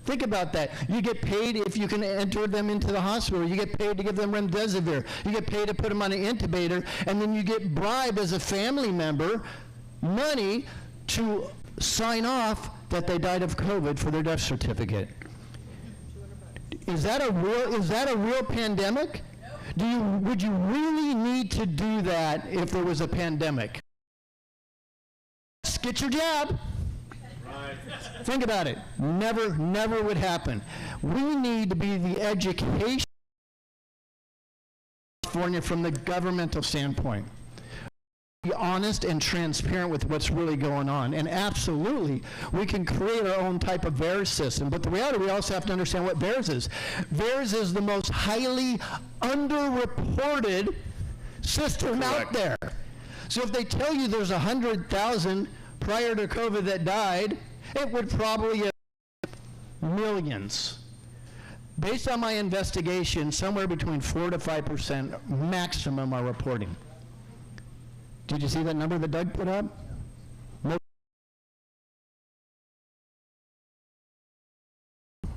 Think about that. You get paid if you can enter them into the hospital. You get paid to give them remdesivir. You get paid to put them on an intubator, and then you get bribed as a family member money to sign off that they died of COVID for their death certificate. Is that a real pandemic? Would you really need to do that if there was a pandemic? Get your jab. Think about it. Never would happen. We need to be the education from the governmental standpoint. Be honest and transparent with what's really going on. And absolutely, we can create our own type of VAERS system. But the reality, we also have to understand what VAERS is. VAERS is the most highly underreported system out there. So if they tell you there's 100,000 prior to COVID that died, it would probably have millions. Based on my investigation, somewhere between 4 to 5% maximum are reporting. Did you see that number that Doug put up?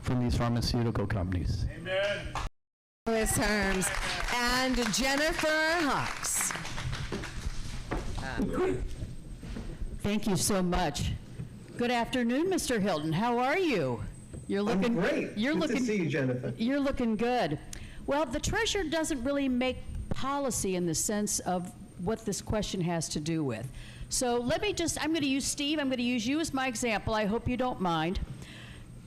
From these pharmaceutical companies. Amen. Louis Herms and Jennifer Hawks. Thank you so much. Good afternoon, Mr. Hilton. How are you? You're looking great. You're Good looking to see you, Jennifer. You're looking good. Well, the treasurer doesn't really make policy in the sense of what this question has to do with. So let me just, I'm going to use Steve, I'm going to use you as my example. I hope you don't mind.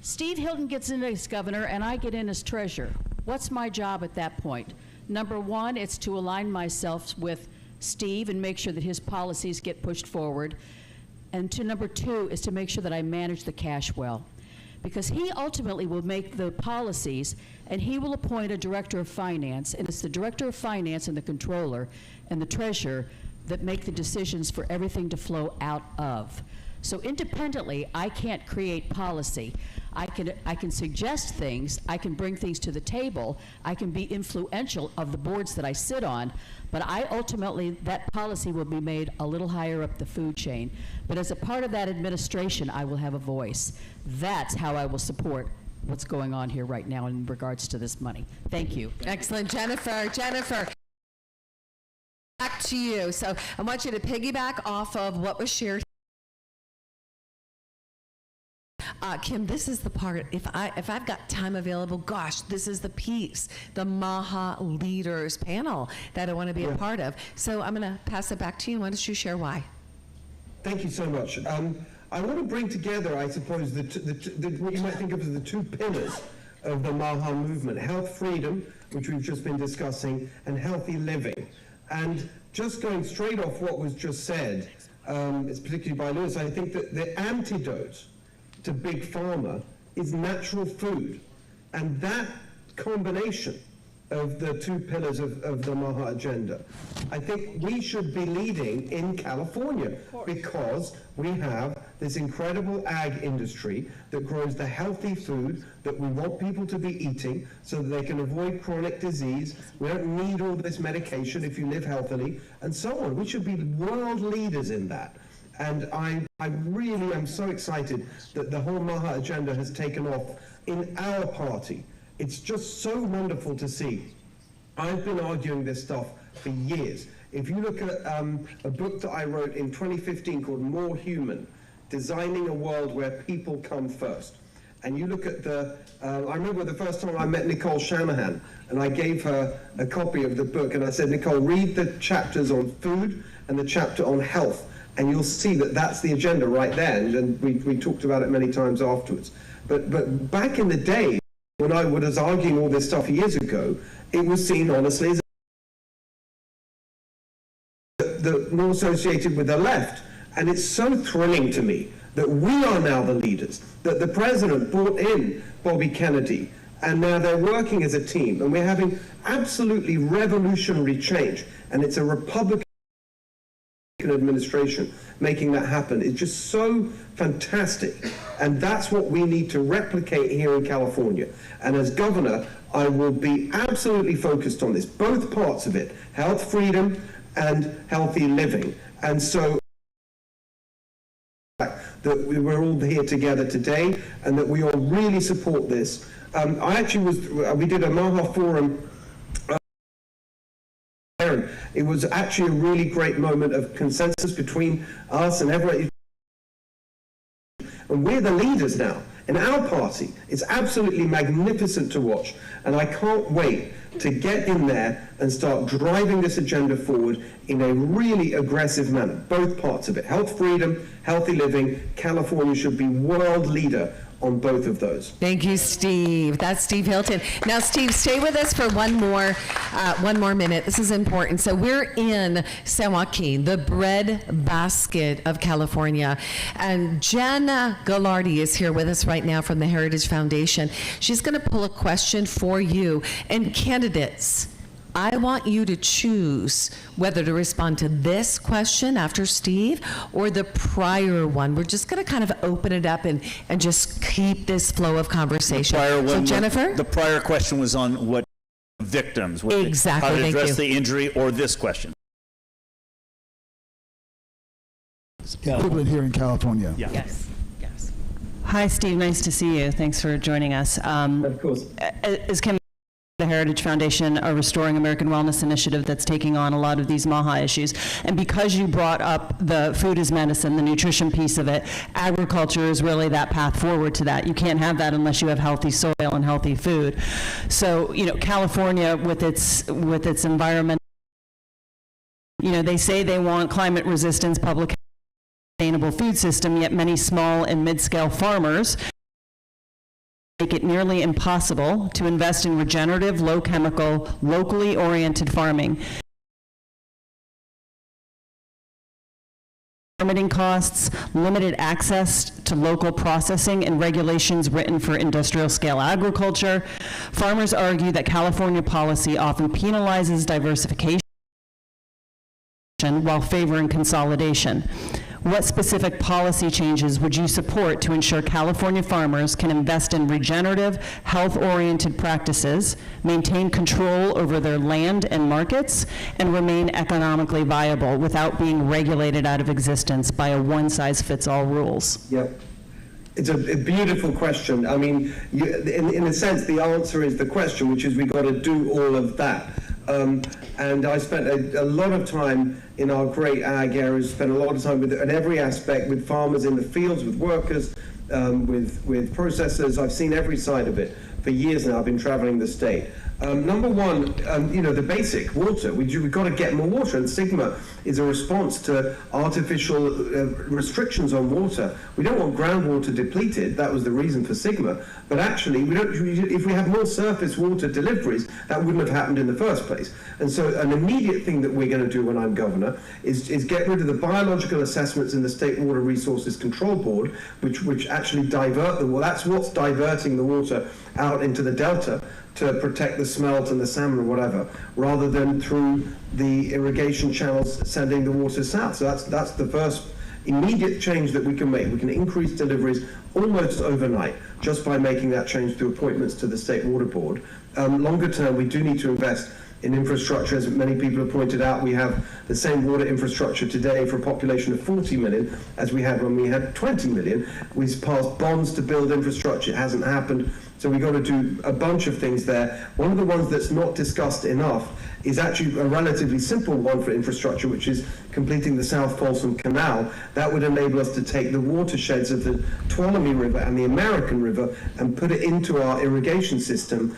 Steve Hilton gets in as governor and I get in as treasurer. What's my job at that point? Number one, it's to align myself with Steve and make sure that his policies get pushed forward. And number two is to make sure that I manage the cash well. Because he ultimately will make the policies and he will appoint a director of finance, and it's the director of finance and the controller and the treasurer that make the decisions for everything to flow out of. So independently, I can't create policy. I can suggest things, I can bring things to the table, I can be influential of the boards that I sit on, but I ultimately, that policy will be made a little higher up the food chain. But as a part of that administration, I will have a voice. That's how I will support what's going on here right now in regards to this money. Thank you. Excellent, Jennifer. Jennifer, back to you. So I want you to piggyback off of what was shared. Kim, this is the part, if I've got time available, gosh, this is the piece, the MAHA Leaders panel that I want to be a part of. So I'm going to pass it back to you. Why don't you share why? Thank you so much. I want to bring together, I suppose, what you might think of as the two pillars of the MAHA movement: health freedom, which we've just been discussing, and healthy living. And just going straight off what was just said, it's particularly by Lewis, I think that the antidote to big pharma is natural food. And that combination of the two pillars of the MAHA agenda, I think we should be leading in California, because we have this incredible ag industry that grows the healthy food that we want people to be eating so that they can avoid chronic disease. We don't need all this medication if you live healthily, and so on. We should be world leaders in that. And I really am so excited that the whole MAHA agenda has taken off in our party. It's just so wonderful to see. I've been arguing this stuff for years. If you look at a book that I wrote in 2015 called More Human, Designing a World Where People Come First, and you look at I remember the first time I met Nicole Shanahan, and I gave her a copy of the book, and I said, Nicole, read the chapters on food and the chapter on health, and you'll see that that's the agenda right there, and we talked about it many times afterwards. But back in the day, when I was arguing all this stuff years ago, it was seen honestly as more associated with the left. And it's so thrilling to me that we are now the leaders, that the president brought in Bobby Kennedy, and now they're working as a team, and we're having absolutely revolutionary change, and it's a Republican administration making that happen. It's just so fantastic, and that's what we need to replicate here in California. And as governor, I will be absolutely focused on this, both parts of it, health freedom and healthy living. And so that we're all here together today, and that we all really support this. We did a MAHA forum. It was actually a really great moment of consensus between us and everyone. And we're the leaders now. In our party, it's absolutely magnificent to watch, and I can't wait to get in there and start driving this agenda forward in a really aggressive manner, both parts of it. Health freedom, healthy living, California should be world leader on both of those. Thank you, Steve. That's Steve Hilton. Now, Steve, stay with us for one more minute. This is important. So we're in San Joaquin, the bread basket of California. And Jenna Gallardi is here with us right now from the Heritage Foundation. She's going to pull a question for you. And candidates, I want you to choose whether to respond to this question after Steve or the prior one. We're just going to kind of open it up and just keep this flow of conversation. So Jennifer? The prior question was on what victims, exactly, how to address the injury, or this question. Equivalent here in California. Yeah. Yes. Hi, Steve. Nice to see you. Thanks for joining us. Of course. As Kim, the Heritage Foundation, a Restoring American Wellness initiative that's taking on a lot of these MAHA issues. And because you brought up the food is medicine, the nutrition piece of it, agriculture is really that path forward to that. You can't have that unless you have healthy soil and healthy food. So, California with its environment, they say they want climate resistance, public sustainable food system, yet many small and mid-scale farmers make it nearly impossible to invest in regenerative, low-chemical, locally oriented farming. Permitting costs, limited access to local processing, and regulations written for industrial-scale agriculture. Farmers argue that California policy often penalizes diversification while favoring consolidation. What specific policy changes would you support to ensure California farmers can invest in regenerative, health-oriented practices, maintain control over their land and markets, and remain economically viable without being regulated out of existence by a one-size-fits-all rules? Yep. It's a beautiful question. I mean, in a sense, the answer is the question, which is we've got to do all of that. And I spent a lot of time in our great ag areas, spent a lot of time at every aspect with farmers in the fields, with workers, with processors. I've seen every side of it for years now. I've been traveling the state. Number one, the basic water. We've got to get more water, and Sigma is a response to artificial restrictions on water. We don't want groundwater depleted. That was the reason for Sigma. But actually, if we have more surface water deliveries, that wouldn't have happened in the first place. And so an immediate thing that we're going to do when I'm governor is get rid of the biological assessments in the State Water Resources Control Board, which actually divert the water. That's what's diverting the water out into the delta to protect the smelt and the salmon or whatever, rather than through the irrigation channels sending the water south. So that's the first immediate change that we can make. We can increase deliveries almost overnight just by making that change through appointments to the State Water Board. Longer term, we do need to invest in infrastructure. As many people have pointed out, we have the same water infrastructure today for a population of 40 million as we had when we had 20 million. We've passed bonds to build infrastructure. It hasn't happened. So we've got to do a bunch of things there. One of the ones that's not discussed enough is actually a relatively simple one for infrastructure, which is completing the South Folsom Canal. That would enable us to take the watersheds of the Tuolumne River and the American River and put it into our irrigation system,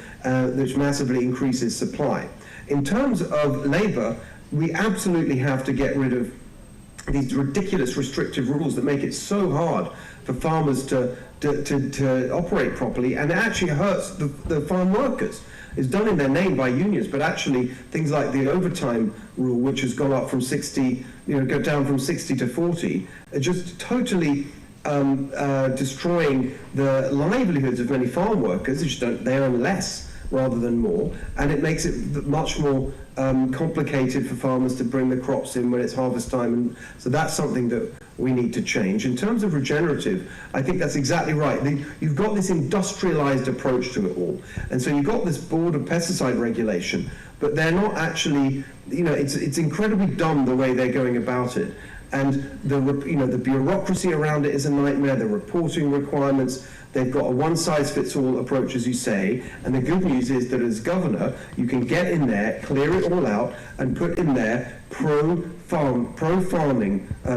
which massively increases supply. In terms of labor, we absolutely have to get rid of these ridiculous restrictive rules that make it so hard for farmers to operate properly, and it actually hurts the farm workers. It's done in their name by unions, but actually things like the overtime rule, which has gone up from 60, go down from 60 to 40, are just totally destroying the livelihoods of many farm workers. They earn less rather than more, and it makes it much more complicated for farmers to bring the crops in when it's harvest time, and so that's something that we need to change. In terms of regenerative, I think that's exactly right. You've got this industrialized approach to it all, and so you've got this board of pesticide regulation, but they're not actually, it's incredibly dumb the way they're going about it, and the bureaucracy around it is a nightmare, the reporting requirements. They've got a one-size-fits-all approach, as you say, and the good news is that as governor, you can get in there, clear it all out, and put in there pro-farming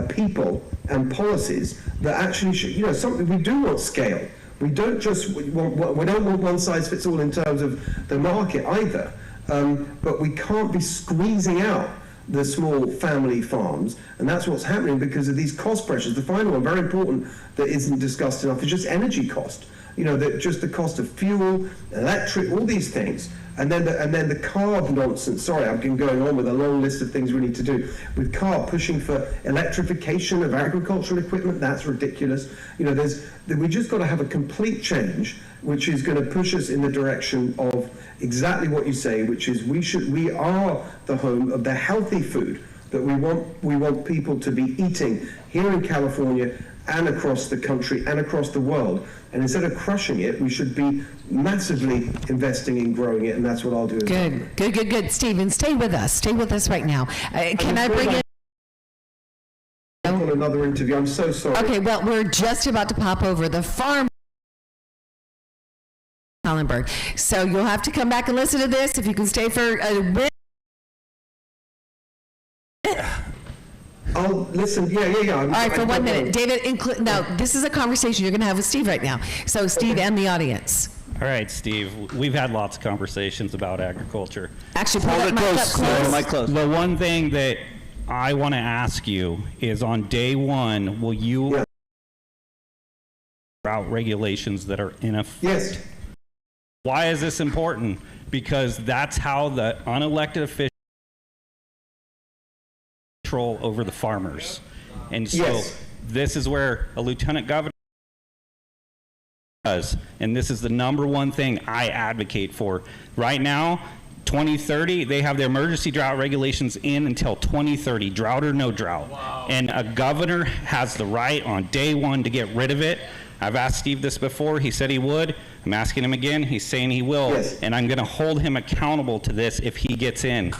people and policies that actually should, something we do want scale. We don't want one size fits all in terms of the market either, but we can't be squeezing out the small family farms, and that's what's happening because of these cost pressures. The final one, very important, that isn't discussed enough, is just energy cost. You know, just the cost of fuel, electric, all these things. And then the CARB nonsense. Sorry, I've been going on with a long list of things we need to do. With CARB pushing for electrification of agricultural equipment, that's ridiculous. You know, we just got to have a complete change, which is going to push us in the direction of exactly what you say, which is we are the home of the healthy food that we want people to be eating here in California and across the country and across the world. And instead of crushing it, we should be massively investing in growing it, and that's what I'll do. Good. Stephen, stay with us. Stay with us right now. Can I bring in... On another interview. I'm so sorry. Okay, well, we're just about to pop over the farm. Kallenberg. So you'll have to come back and listen to this. If you can stay for a minute. I'll listen. Yeah. All right, for 1 minute. David, now, this is a conversation you're going to have with Steve right now. So, Steve and the audience. All right, Steve. We've had lots of conversations about agriculture. Actually, pull that mic up close. The one thing that I want to ask you is, on day one, will you drought regulations that are in effect? Yes. Why is this important? Because that's how the unelected officials control over the farmers. And so this is where a lieutenant governor does, and this is the number one thing I advocate for. Right now, 2030, they have their emergency drought regulations in until 2030, drought or no drought. Wow. And a governor has the right on day one to get rid of it. I've asked Steve this before. He said he would. I'm asking him again. He's saying he will. Yes. And I'm going to hold him accountable to this if he gets in.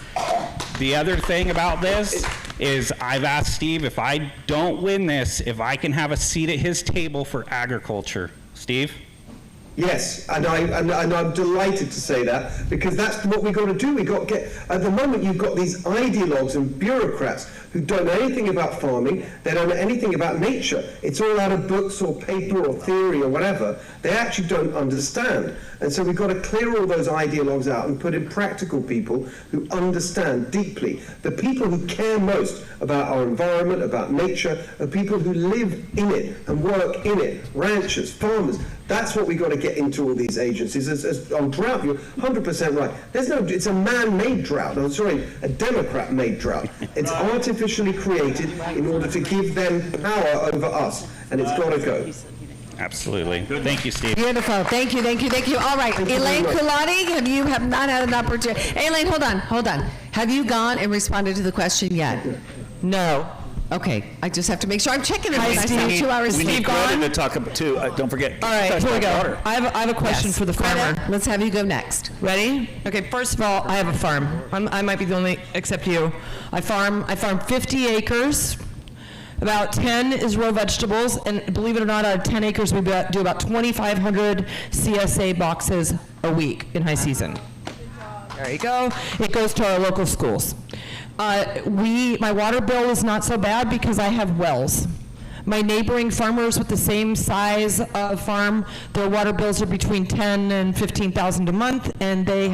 The other thing about this is I've asked Steve, if I don't win this, if I can have a seat at his table for agriculture. Steve? Yes, and I'm delighted to say that, because that's what we've got to do. We've got to get, at the moment you've got these ideologues and bureaucrats who don't know anything about farming, they don't know anything about nature. It's all out of books or paper or theory or whatever. They actually don't understand. And so we've got to clear all those ideologues out and put in practical people who understand deeply. The people who care most about our environment, about nature, are people who live in it and work in it, ranchers, farmers. That's what we've got to get into all these agencies. As on drought, you're 100% right. It's a man-made drought. I'm sorry, a Democrat-made drought. It's artificially created in order to give them power over us, and it's got to go. Absolutely. Thank you, Steve. Beautiful. Thank you. All right, Elaine Kulani, you have not had an opportunity. Elaine, hold on. Have you gone and responded to the question yet? No. Okay, I just have to make sure I'm checking it myself. 2 hours. We need Greta to talk about too. Don't forget. All right, here we go. I have a question for the farmer. Greta, let's have you go next. Ready? Okay, first of all, I have a farm. I might be the only, except you. I farm 50 acres. About 10 is row vegetables, and believe it or not, out of 10 acres, we do about 2,500 CSA boxes a week in high season. There you go. It goes to our local schools. My water bill is not so bad because I have wells. My neighboring farmers with the same size farm, their water bills are between $10,000 and $15,000 a month, and they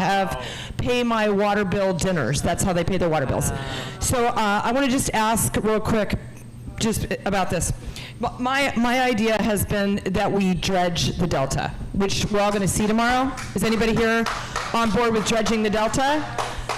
pay my water bill dinners. That's how they pay their water bills. So I want to just ask real quick, just about this. My idea has been that we dredge the Delta, which we're all going to see tomorrow. Is anybody here on board with dredging the Delta?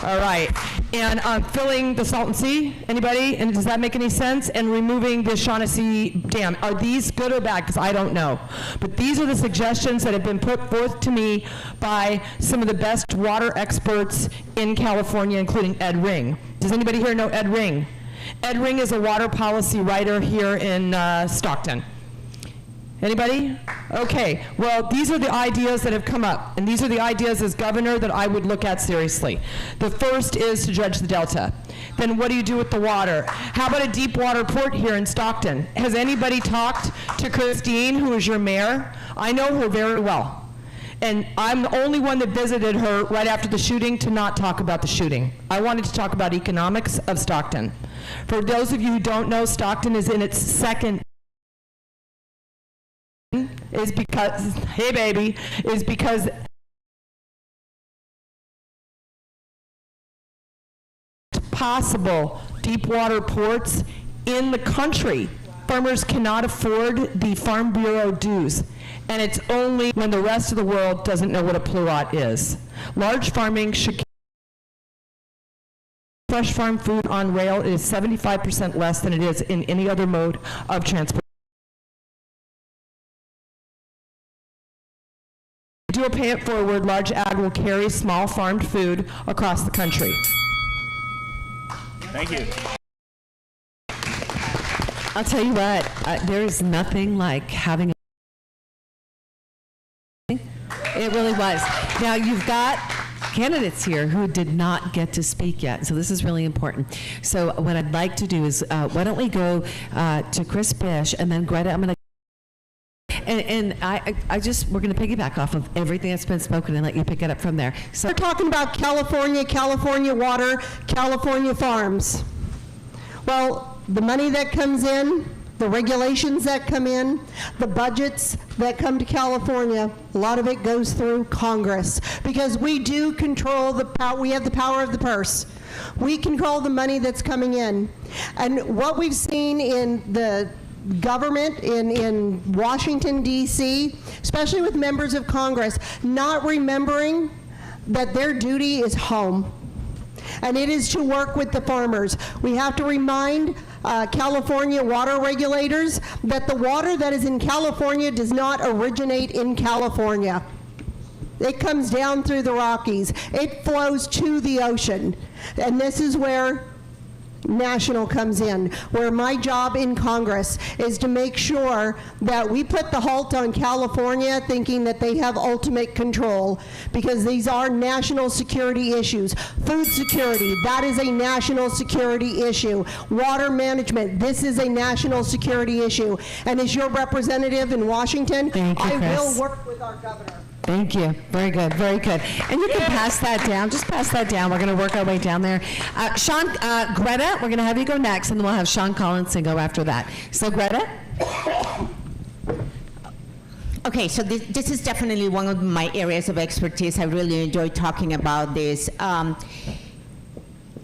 All right. And filling the Salton Sea, anybody? And does that make any sense? And removing the Shaughnessy Dam. Are these good or bad? Because I don't know. But these are the suggestions that have been put forth to me by some of the best water experts in California, including Ed Ring. Does anybody here know Ed Ring? Ed Ring is a water policy writer here in Stockton. Anybody? Okay, well, these are the ideas that have come up, and these are the ideas as governor that I would look at seriously. The first is to dredge the Delta. Then what do you do with the water? How about a deep water port here in Stockton? Has anybody talked to Christine, who is your mayor? I know her very well. And I'm the only one that visited her right after the shooting to not talk about the shooting. I wanted to talk about economics of Stockton. For those of you who don't know, Stockton is in its second is because, hey baby, is because possible deep water ports in the country. Farmers cannot afford the Farm Bureau dues, and it's only when the rest of the world doesn't know what a pluot is. Large farming should fresh farm food on rail is 75% less than it is in any other mode of transport. Do a pay it forward, large ag will carry small farmed food across the country. Thank you. I'll tell you what, there is nothing like having it really was. Now you've got candidates here who did not get to speak yet, so this is really important. So what I'd like to do is, why don't we go to Chris Bish, and then Greta, I'm going to we're going to piggyback off of everything that's been spoken and let you pick it up from there. So we're talking about California, California water, California farms. Well, the money that comes in, the regulations that come in, the budgets that come to California, a lot of it goes through Congress, because we do control the power. We have the power of the purse. We control the money that's coming in. And what we've seen in the government in Washington, D.C., especially with members of Congress, not remembering that their duty is home, and it is to work with the farmers. We have to remind California water regulators that the water that is in California does not originate in California. It comes down through the Rockies. It flows to the ocean, and this is where national comes in, where my job in Congress is to make sure that we put the halt on California thinking that they have ultimate control, because these are national security issues. Food security, that is a national security issue. Water management, this is a national security issue. And as your representative in Washington, I will work with our governor. Thank you. Very good. Very good. And you can pass that down. Just pass that down. We're going to work our way down there. Sean, Greta, we're going to have you go next, and then we'll have Sean Collinson go after that. So, Greta? Okay, so this is definitely one of my areas of expertise. I really enjoy talking about this.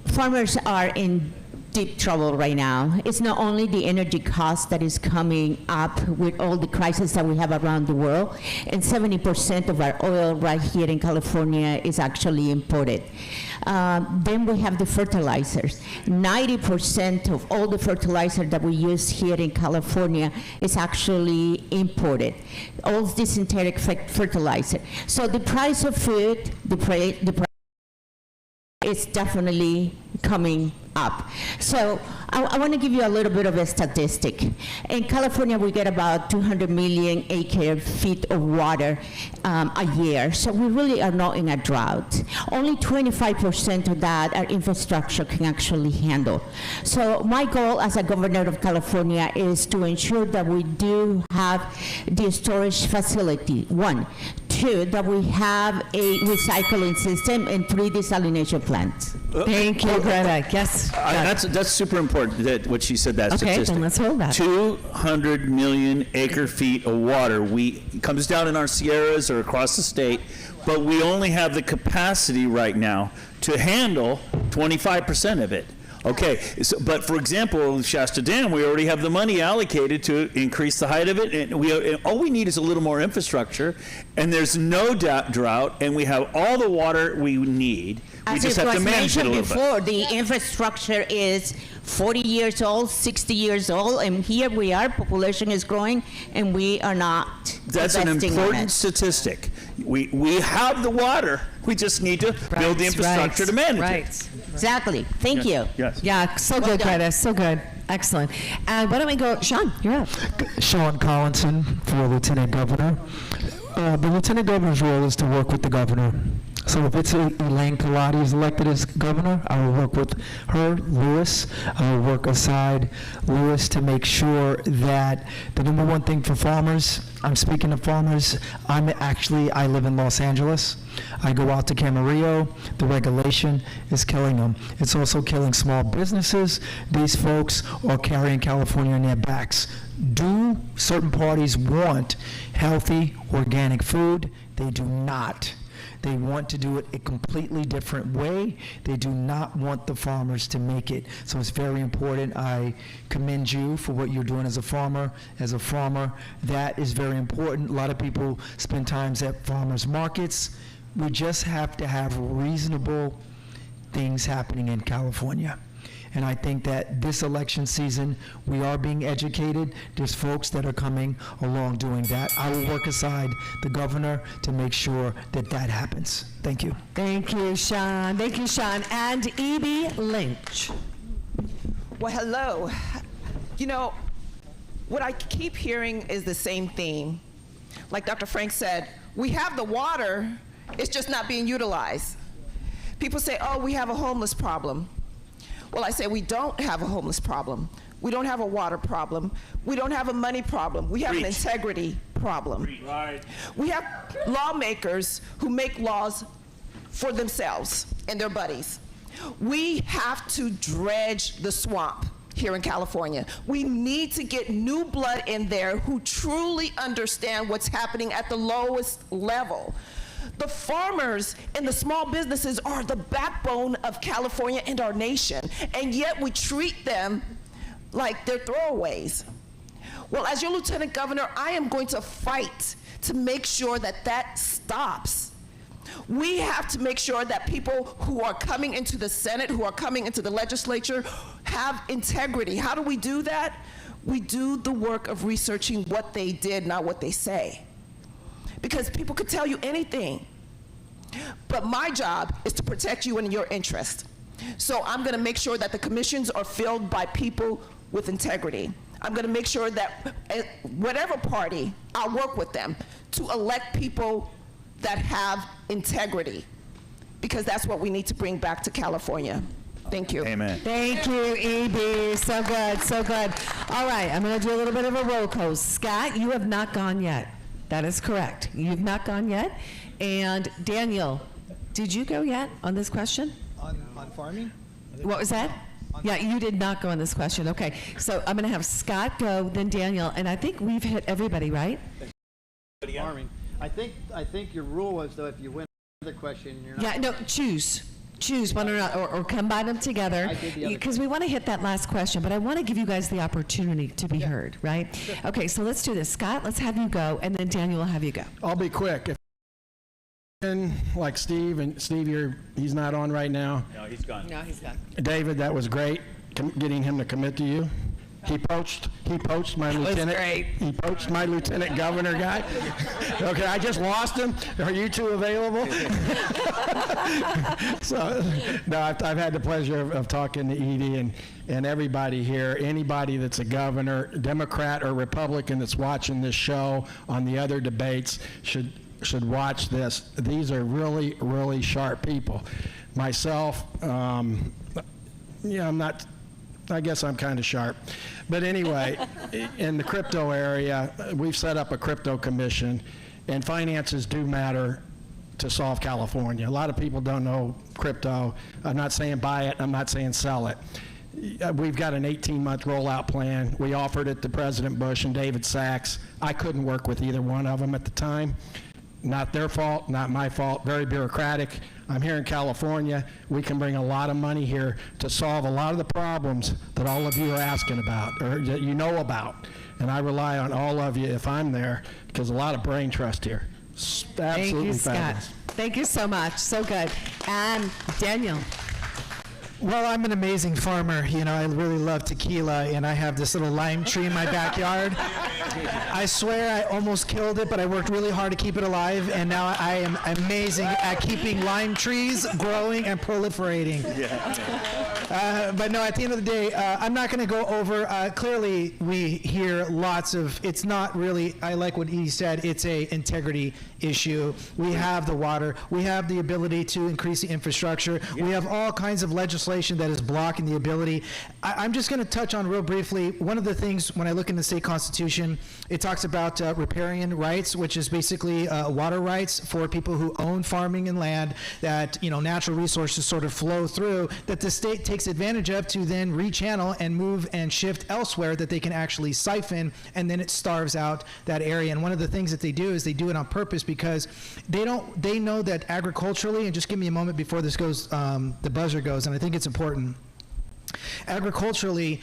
Farmers are in deep trouble right now. It's not only the energy cost that is coming up with all the crises that we have around the world, and 70% of our oil right here in California is actually imported. Then we have the fertilizers. 90% of all the fertilizer that we use here in California is actually imported. All this synthetic fertilizer. So the price of food, the price is definitely coming up. So I want to give you a little bit of a statistic. In California, we get about 200 million acre feet of water a year. So we really are not in a drought. Only 25% of that our infrastructure can actually handle. So my goal as a governor of California is to ensure that we do have the storage facility, 1. 2, that we have a recycling system, and 3, desalination plants. Thank you, Greta. Yes. That's super important, that what she said, that statistic. Okay, then let's hold that. 200 million acre feet of water comes down in our Sierras or across the state, but we only have the capacity right now to handle 25% of it. Okay, but for example, Shasta Dam, we already have the money allocated to increase the height of it, and all we need is a little more infrastructure, and there's no drought, and we have all the water we need. We just have to manage it a little before, the infrastructure is 40 years old, 60 years old, and here we are, population is growing, and we are not. That's an important statistic. We have the water, we just need to build the infrastructure to manage it. Exactly. Thank you. Yes. Yeah, so good, Greta. So good. Excellent. And why don't we go, Sean, you're up. Sean Collinson for Lieutenant Governor. The Lieutenant Governor's role is to work with the governor So if it's Elaine Colati is elected as governor, I will work with her, Lewis. I will work aside Lewis to make sure that the number one thing for farmers, I'm speaking of farmers, I live in Los Angeles. I go out to Camarillo. The regulation is killing them. It's also killing small businesses. These folks are carrying California on their backs. Do certain parties want healthy, organic food? They do not. They want to do it a completely different way. They do not want the farmers to make it. So it's very important. I commend you for what you're doing as a farmer. As a farmer, that is very important. A lot of people spend times at farmers markets. We just have to have reasonable things happening in California. And I think that this election season, we are being educated. There's folks that are coming along doing that. I will work aside the governor to make sure that that happens. Thank you. Thank you, Sean. Thank you, Sean. And E.B. Lynch. Well, hello. You know, what I keep hearing is the same theme. Like Dr. Frank said, we have the water, it's just not being utilized. People say, oh, we have a homeless problem. Well, I say we don't have a homeless problem. We don't have a water problem. We don't have a money problem. We have an integrity problem. Right. We have lawmakers who make laws for themselves and their buddies. We have to dredge the swamp here in California. We need to get new blood in there who truly understand what's happening at the lowest level. The farmers and the small businesses are the backbone of California and our nation, and yet we treat them like they're throwaways. Well, as your lieutenant governor, I am going to fight to make sure that that stops. We have to make sure that people who are coming into the Senate, who are coming into the legislature, have integrity. How do we do that? We do the work of researching what they did, not what they say. Because people could tell you anything. But my job is to protect you and your interest. So I'm going to make sure that the commissions are filled by people with integrity. I'm going to make sure that whatever party, I'll work with them to elect people that have integrity, because that's what we need to bring back to California. Thank you. Amen. Thank you, E.B. So good, so good. All right, I'm going to do a little bit of a roll call. Scott, you have not gone yet. That is correct. You've not gone yet. And Daniel, did you go yet on this question? On farming? What was that? Yeah, you did not go on this question. Okay, so I'm going to have Scott go, then Daniel, and I think we've hit everybody, right? Farming. I think your rule was, though, if you win another question, you're not. Yeah, no, choose one or combine them together, because we want to hit that last question, but I want to give you guys the opportunity to be heard, right? Sure. Okay, so let's do this. Scott, let's have you go, and then Daniel will have you go. I'll be quick. Like Steve, and Steve, he's not on right now. No, he's gone. No, he's gone. David, that was great, getting him to commit to you. He poached my lieutenant. Great. He poached my lieutenant governor guy. Okay, I just lost him. Are you two available? So, no, I've had the pleasure of talking to Edie and everybody here. Anybody that's a governor, Democrat or Republican, that's watching this show on the other debates should watch this. These are really, really sharp people. Myself, I guess I'm kind of sharp. But anyway, in the crypto area, we've set up a crypto commission, and finances do matter to solve California. A lot of people don't know crypto. I'm not saying buy it, I'm not saying sell it. We've got an 18-month rollout plan. We offered it to President Bush and David Sachs. I couldn't work with either one of them at the time. Not their fault, not my fault, very bureaucratic. I'm here in California. We can bring a lot of money here to solve a lot of the problems that all of you are asking about, or that you know about. And I rely on all of you if I'm there, because a lot of brain trust here. Absolutely Thank you, fabulous. Scott. Thank you so much. So good. And Daniel. Well, I'm an amazing farmer. You know, I really love tequila, and I have this little lime tree in my backyard. I swear I almost killed it, but I worked really hard to keep it alive, and now I am amazing at keeping lime trees growing and proliferating. But no, at the end of the day, I'm not going to go over. Clearly, we hear lots of. It's not really. I like what he said. It's a integrity issue. We have the water. We have the ability to increase the infrastructure. We have all kinds of legislation that is blocking the ability. I'm just going to touch on real briefly. One of the things when I look in the state constitution, it talks about riparian rights, which is basically water rights for people who own farming and land that natural resources sort of flow through, that the state takes advantage of to then rechannel and move and shift elsewhere that they can actually siphon, and then it starves out that area. And one of the things that they do is they do it on purpose because they know that agriculturally, and just give me a moment before this goes, the buzzer goes, and I think it's important. Agriculturally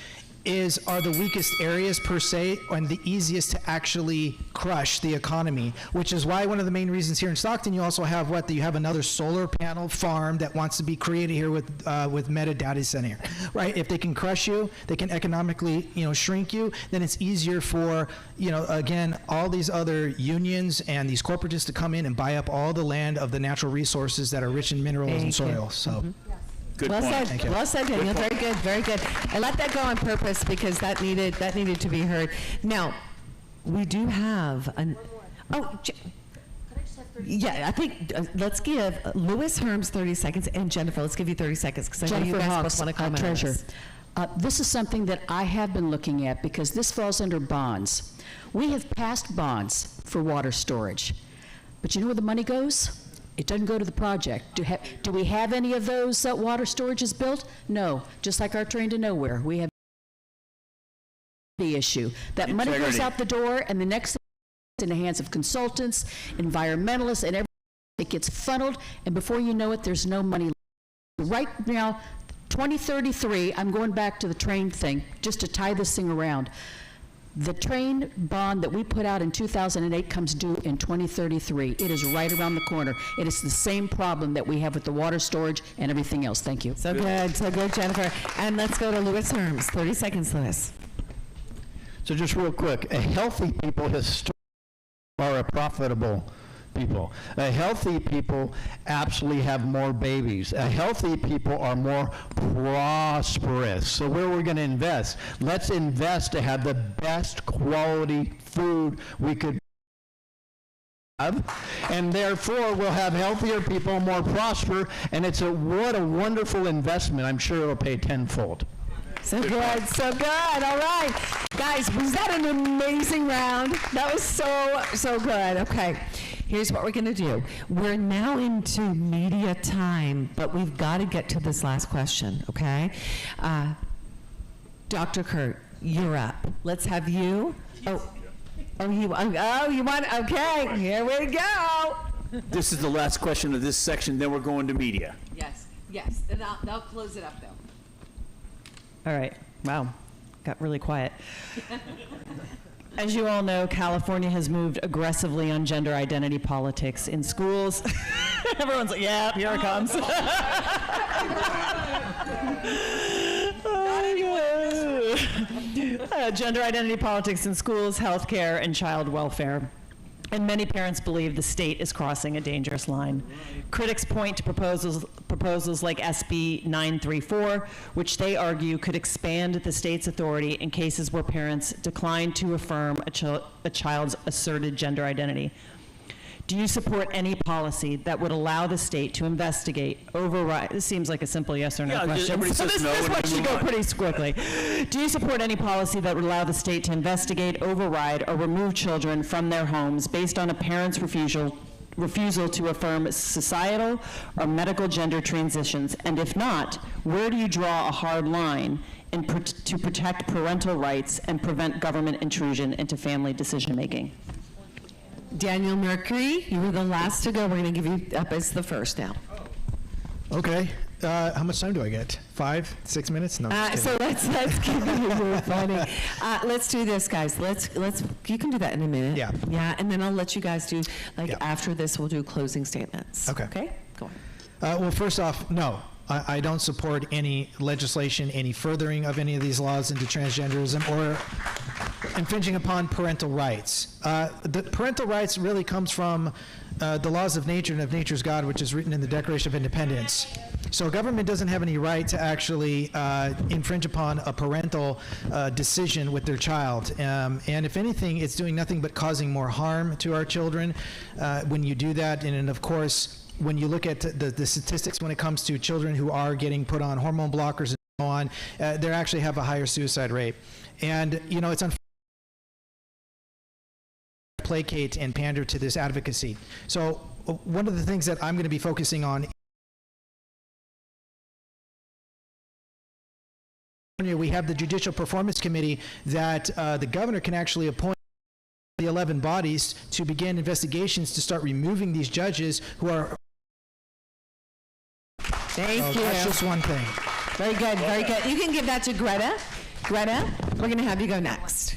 are the weakest areas per se and the easiest to actually crush the economy, which is why one of the main reasons here in Stockton you also have you have another solar panel farm that wants to be created here with Meta Data Center, right? If they can crush you, they can economically shrink you, then it's easier for again all these other unions and these corporatists to come in and buy up all the land of the natural resources that are rich in minerals and soil. So. Good well point. said. Well said, Daniel. Very good. Very good. I let that go on purpose because that needed to be heard. Now, we do have an. Oh, yeah. I think let's give Louis Herms 30 seconds and Jennifer. Let's give you 30 seconds because I know you guys both want to comment on this. This is something that I have been looking at because this falls under bonds. We have passed bonds for water storage, but you know where the money goes? It doesn't go to the project. Do we have any of those water storages built? No. Just like our train to nowhere, we have the issue. That money goes out the door, and the next thing is in the hands of consultants, environmentalists, and everything. It gets funneled, and before you know it, there's no money left. Right now, 2033, I'm going back to the train thing, just to tie this thing around. The train bond that we put out in 2008 comes due in 2033. It is right around the corner. It is the same problem that we have with the water storage and everything else. Thank you. So good, Jennifer. And let's go to Louis Herms. 30 seconds, Louis. So just real quick, a healthy people historically are a profitable people. Healthy people absolutely have more babies. Healthy people are more prosperous. So where we're going to invest? Let's invest to have the best quality food we could have, and therefore we'll have healthier people, more prosper, and what a wonderful investment. I'm sure it'll pay tenfold. So good, so good. All right. Guys, was that an amazing round? That was so good. Okay. Here's what we're going to do. We're now into media time, but we've got to get to this last question, okay? Dr. Kurt, you're up. Let's have you. You want, okay, here we go. This is the last question of this section, then we're going to media. Yes, and they'll close it up, though. All right. Wow. Got really quiet. As you all know, California has moved aggressively on gender identity politics in schools. Everyone's like, yeah, here it comes. Gender identity politics in schools, healthcare, and child welfare. And many parents believe the state is crossing a dangerous line. Critics point to proposals like SB 934, which they argue could expand the state's authority in cases where parents decline to affirm a child's asserted gender identity. Do you support any policy that would allow the state to investigate, override? This seems like a simple yes or no question. So this one should go pretty quickly. Do you support any policy that would allow the state to investigate, override, or remove children from their homes based on a parent's refusal to affirm societal or medical gender transitions? And if not, where do you draw a hard line to protect parental rights and prevent government intrusion into family decision-making? Daniel Mercury, you were the last to go. We're going to give you up as the first now. Okay. How much time do I get? 5, 6 minutes? No. So let's give you funny. Let's do this, guys. Let's. You can do that in a minute. Yeah. Yeah, and then I'll let you guys do after this. We'll do closing statements. Okay. Okay. Go on. Well, first off, no. I don't support any legislation, any furthering of any of these laws into transgenderism or infringing upon parental rights. The parental rights really comes from the laws of nature and of nature's God, which is written in the Declaration of Independence. So government doesn't have any right to actually infringe upon a parental decision with their child. And if anything, it's doing nothing but causing more harm to our children when you do that. And of course, when you look at the statistics when it comes to children who are getting put on hormone blockers and so on, they actually have a higher suicide rate. And, you know, it's unfortunate to placate and pander to this advocacy. So one of the things that I'm going to be focusing on, we have the Judicial Performance Committee that the governor can actually appoint the 11 bodies to begin investigations to start removing these judges who are. Thank you. That's just one thing. Very good, very good. You can give that to Greta. Greta, we're going to have you go next.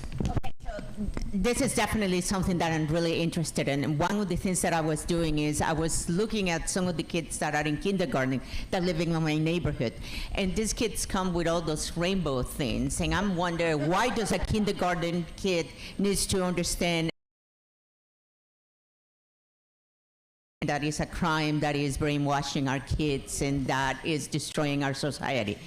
This is definitely something that I'm really interested in. And one of the things that I was doing is I was looking at some of the kids that are in kindergarten that live in my neighborhood. And these kids come with all those rainbow things. And I'm wondering, why does a kindergarten kid needs to understand that is a crime, that is brainwashing our kids, and that is destroying our society?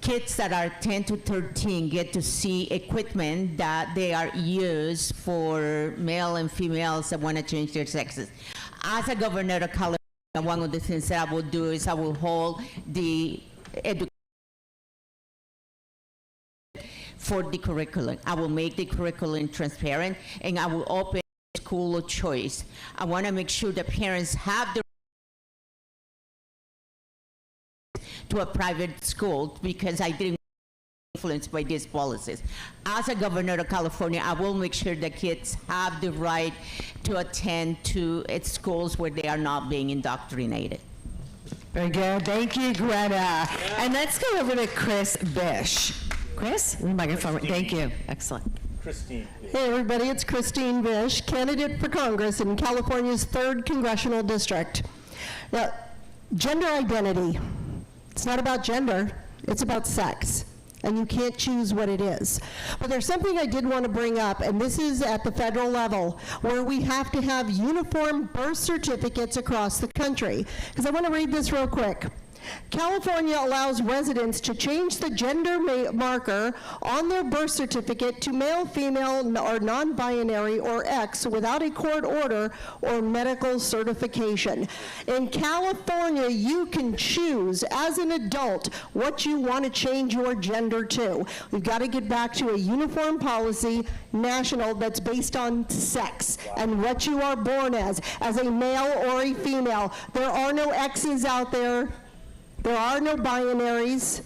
Kids that are 10 to 13 get to see equipment that they are used for male and females that want to change their sexes. As a governor of California, one of the things that I will do is I will hold the education for the curriculum. I will make the curriculum transparent, and I will open school of choice. I want to make sure that parents have the to a private school, because I didn't influenced by these policies. As a governor of California, I will make sure that kids have the right to attend to schools where they are not being indoctrinated. Very good. Thank you, Greta. And let's go over to Chris Bish. Chris, the microphone. Thank you. Excellent. Christine. Hey everybody, it's Christine Bish, candidate for Congress in California's 3rd Congressional District. Now, gender identity. It's not about gender, it's about sex. And you can't choose what it is. But there's something I did want to bring up, and this is at the federal level, where we have to have uniform birth certificates across the country. Because I want to read this real quick. California allows residents to change the gender marker on their birth certificate to male, female, or non-binary or X without a court order or medical certification. In California, you can choose as an adult what you want to change your gender to. We've got to get back to a uniform policy, national, that's based on sex and what you are born as a male or a female. There are no X's out there. There are no binaries.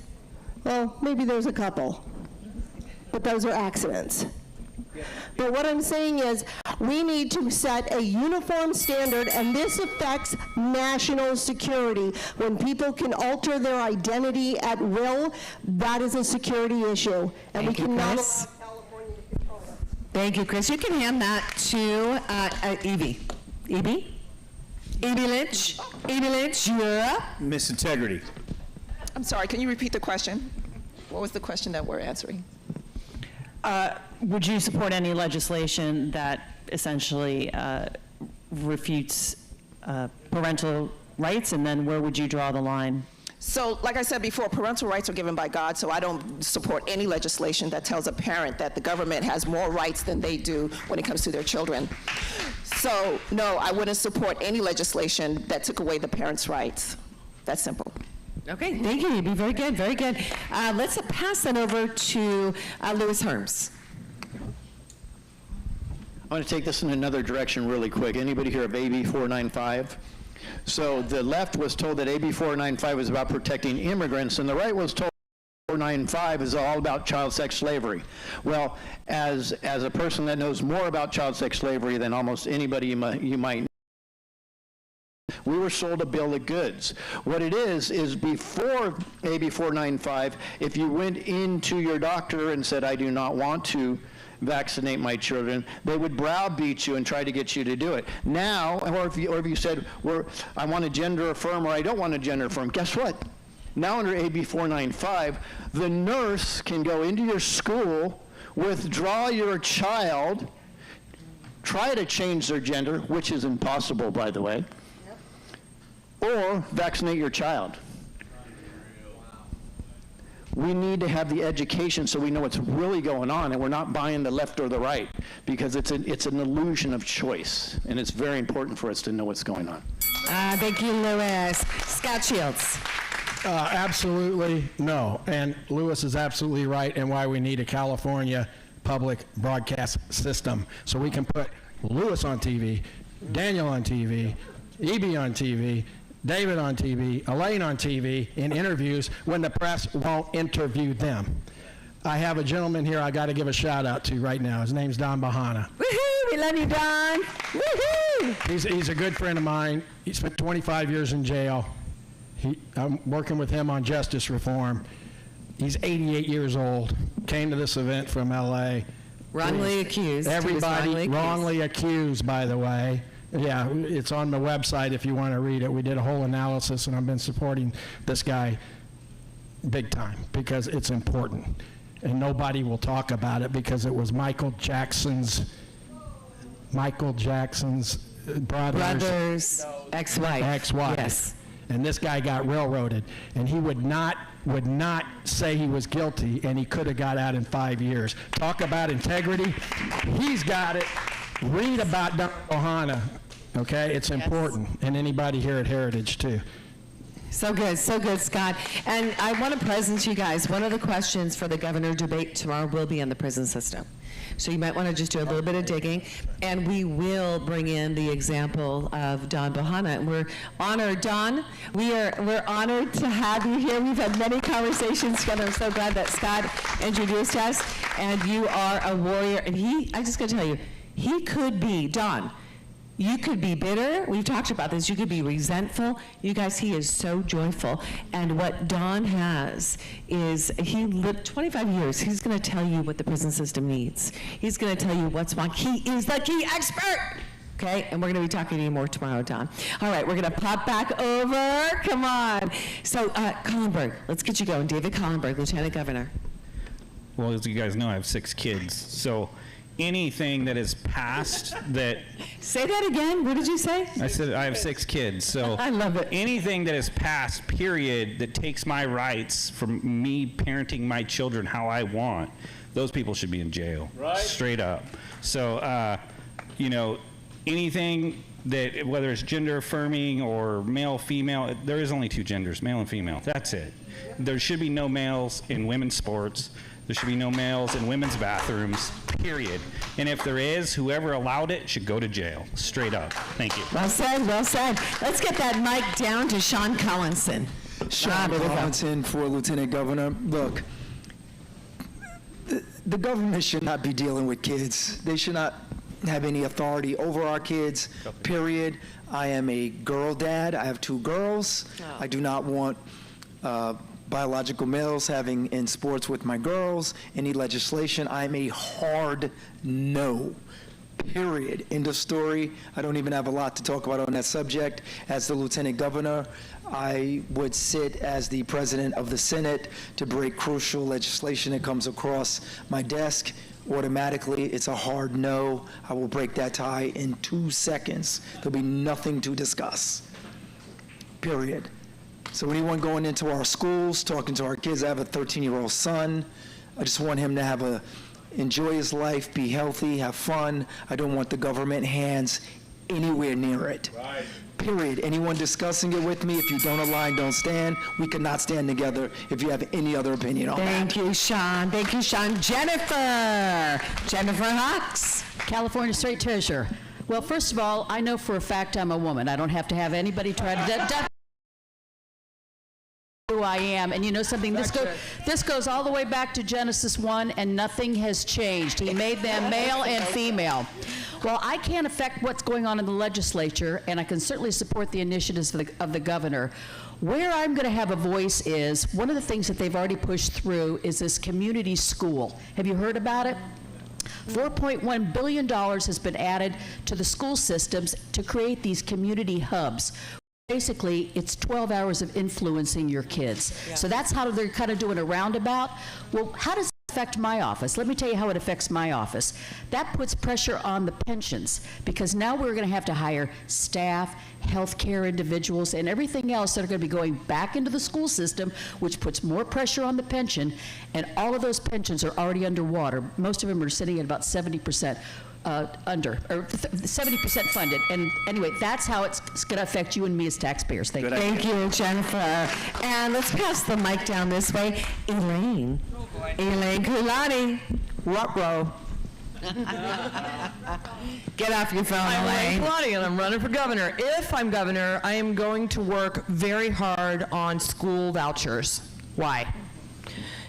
Well, maybe there's a couple, but those are accidents. But what I'm saying is we need to set a uniform standard, and this affects national security. When people can alter their identity at will, that is a security issue. And we cannot allow California to control it. Thank you, Chris. You can hand that to Evie. Evie? Evie Lynch. Evie Lynch, you're up. Miss Integrity. I'm sorry, can you repeat the question? What was the question that we're answering? Would you support any legislation that essentially refutes parental rights, and then where would you draw the line? So, like I said before, parental rights are given by God, so I don't support any legislation that tells a parent that the government has more rights than they do when it comes to their children. So, no, I wouldn't support any legislation that took away the parents' rights. That's simple. Okay, thank you, Evie. Very good, very good. Let's pass that over to Louis Herms. I want to take this in another direction really quick. Anybody hear of AB 495? So the left was told that AB 495 was about protecting immigrants, and the right was told 495 is all about child sex slavery. Well, as a person that knows more about child sex slavery than almost anybody you might know, we were sold a bill of goods. What it is before AB 495, if you went into your doctor and said, I do not want to vaccinate my children, they would browbeat you and try to get you to do it. Now, or if you said, I want to gender affirm or I don't want to gender affirm, guess what? Now under AB 495, the nurse can go into your school withdraw your child, try to change their gender, which is impossible, by the way, or vaccinate your child. We need to have the education so we know what's really going on, and we're not buying the left or the right, because it's an illusion of choice, and it's very important for us to know what's going on. Thank you, Louis. Scott Shields. Absolutely no. And Louis is absolutely right, and why we need a California public broadcast system, so we can put Louis on TV, Daniel on TV, E.B. on TV, David on TV, Elaine on TV in interviews when the press won't interview them. I have a gentleman here I got to give a shout out to right now. His name's Don Bahana. Woohoo! We love you, Don. Woohoo! He's a good friend of mine. He spent 25 years in jail. I'm working with him on justice reform. He's 88 years old. Came to this event from L.A. Wrongly accused. Everybody wrongly accused, by the way. Yeah, it's on the website if you want to read it. We did a whole analysis, and I've been supporting this guy big time because it's important. And nobody will talk about it because it was Michael Jackson's brother's ex-wife. Yes. And this guy got railroaded, and he would not say he was guilty, and he could have got out in 5 years. Talk about integrity. He's got it. Read about Don Ohana, okay? It's important, and anybody here at Heritage, too. So good, Scott. And I want to present you guys, one of the questions for the governor debate tomorrow will be on the prison system. So you might want to just do a little bit of digging, and we will bring in the example of Don Bahana. And we're honored, Don. We're honored to have you here. We've had many conversations together. I'm so glad that Scott introduced us, and you are a warrior. And I just got to tell you, he could be, Don, you could be bitter. We've talked about this. You could be resentful. You guys, he is so joyful. And what Don has is, he lived 25 years. He's going to tell you what the prison system needs. He's going to tell you what's wrong. He is the key expert. Okay, and we're going to be talking to you more tomorrow, Don. All right, we're going to pop back over. Come on. So, Collenberg, let's get you going. David Collenberg, Lieutenant Governor. Well, as you guys know, I have 6 kids. So anything that is passed that... Say that again. What did you say? I said I have 6 kids. So I love it. Anything that is passed, period, that takes my rights from me parenting my children how I want, those people should be in jail. Right. Straight up. So, anything that, whether it's gender affirming or male, female, there is only 2 genders, male and female. That's it. There should be no males in women's sports. There should be no males in women's bathrooms, period. And if there is, whoever allowed it should go to jail, straight up. Thank you. Well said, well said. Let's get that mic down to Sean Collinson. Sean Collinson for Lieutenant Governor. Look, the government should not be dealing with kids. They should not have any authority over our kids, period. I am a girl dad. I have 2 girls. Oh. I do not want biological males having in sports with my girls, any legislation. I'm a hard no, period. End of story. I don't even have a lot to talk about on that subject. As the Lieutenant Governor, I would sit as the President of the Senate to break crucial legislation that comes across my desk. Automatically, it's a hard no. I will break that tie in 2 seconds. There'll be nothing to discuss, period. So anyone going into our schools, talking to our kids, I have a 13-year-old son. I just want him to enjoy his life, be healthy, have fun. I don't want the government hands anywhere near it. Right. Period. Anyone discussing it with me, if you don't align, don't stand. We cannot stand together if you have any other opinion on that. Thank you, Sean. Thank you, Sean. Jennifer Hawks. California State Treasurer. Well, first of all, I know for a fact I'm a woman. I don't have to have anybody try to who I am. And you know something, this goes all the way back to Genesis 1, and nothing has changed. He made them male and female. Well, I can't affect what's going on in the legislature, and I can certainly support the initiatives of the governor. Where I'm going to have a voice is, one of the things that they've already pushed through is this community school. Have you heard about it? $4.1 billion has been added to the school systems to create these community hubs. Basically, it's 12 hours of influencing your kids. Yeah. So that's how they're kind of doing a roundabout. Well, how does affect my office? Let me tell you how it affects my office. That puts pressure on the pensions, because now we're going to have to hire staff, healthcare individuals, and everything else that are going to be going back into the school system, which puts more pressure on the pension, and all of those pensions are already underwater. Most of them are sitting at about 70% under, or 70% funded. And anyway, that's how it's going to affect you and me as taxpayers. Thank you. Thank you, Jennifer. And let's pass the mic down this way. Elaine. Elaine Kulani. What row? Get off your phone, I'm Elaine. Elaine Kulani, and I'm running for governor. If I'm governor, I am going to work very hard on school vouchers. Why?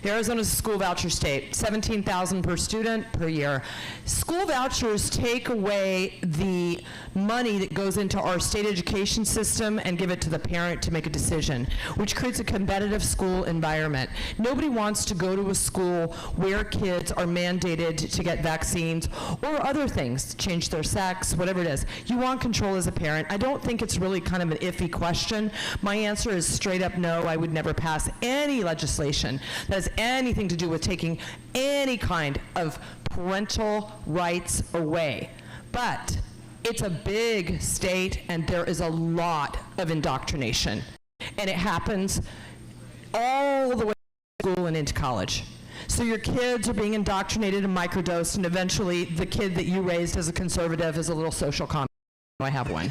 Arizona's a school voucher state, $17,000 per student per year. School vouchers take away the money that goes into our state education system and give it to the parent to make a decision, which creates a competitive school environment. Nobody wants to go to a school where kids are mandated to get vaccines or other things, change their sex, whatever it is. You want control as a parent. I don't think it's really kind of an iffy question. My answer is straight up no. I would never pass any legislation that has anything to do with taking any kind of parental rights away. But it's a big state, and there is a lot of indoctrination. And it happens all the way to school and into college. So your kids are being indoctrinated and microdosed, and eventually the kid that you raised as a conservative is a little social commie. I have one.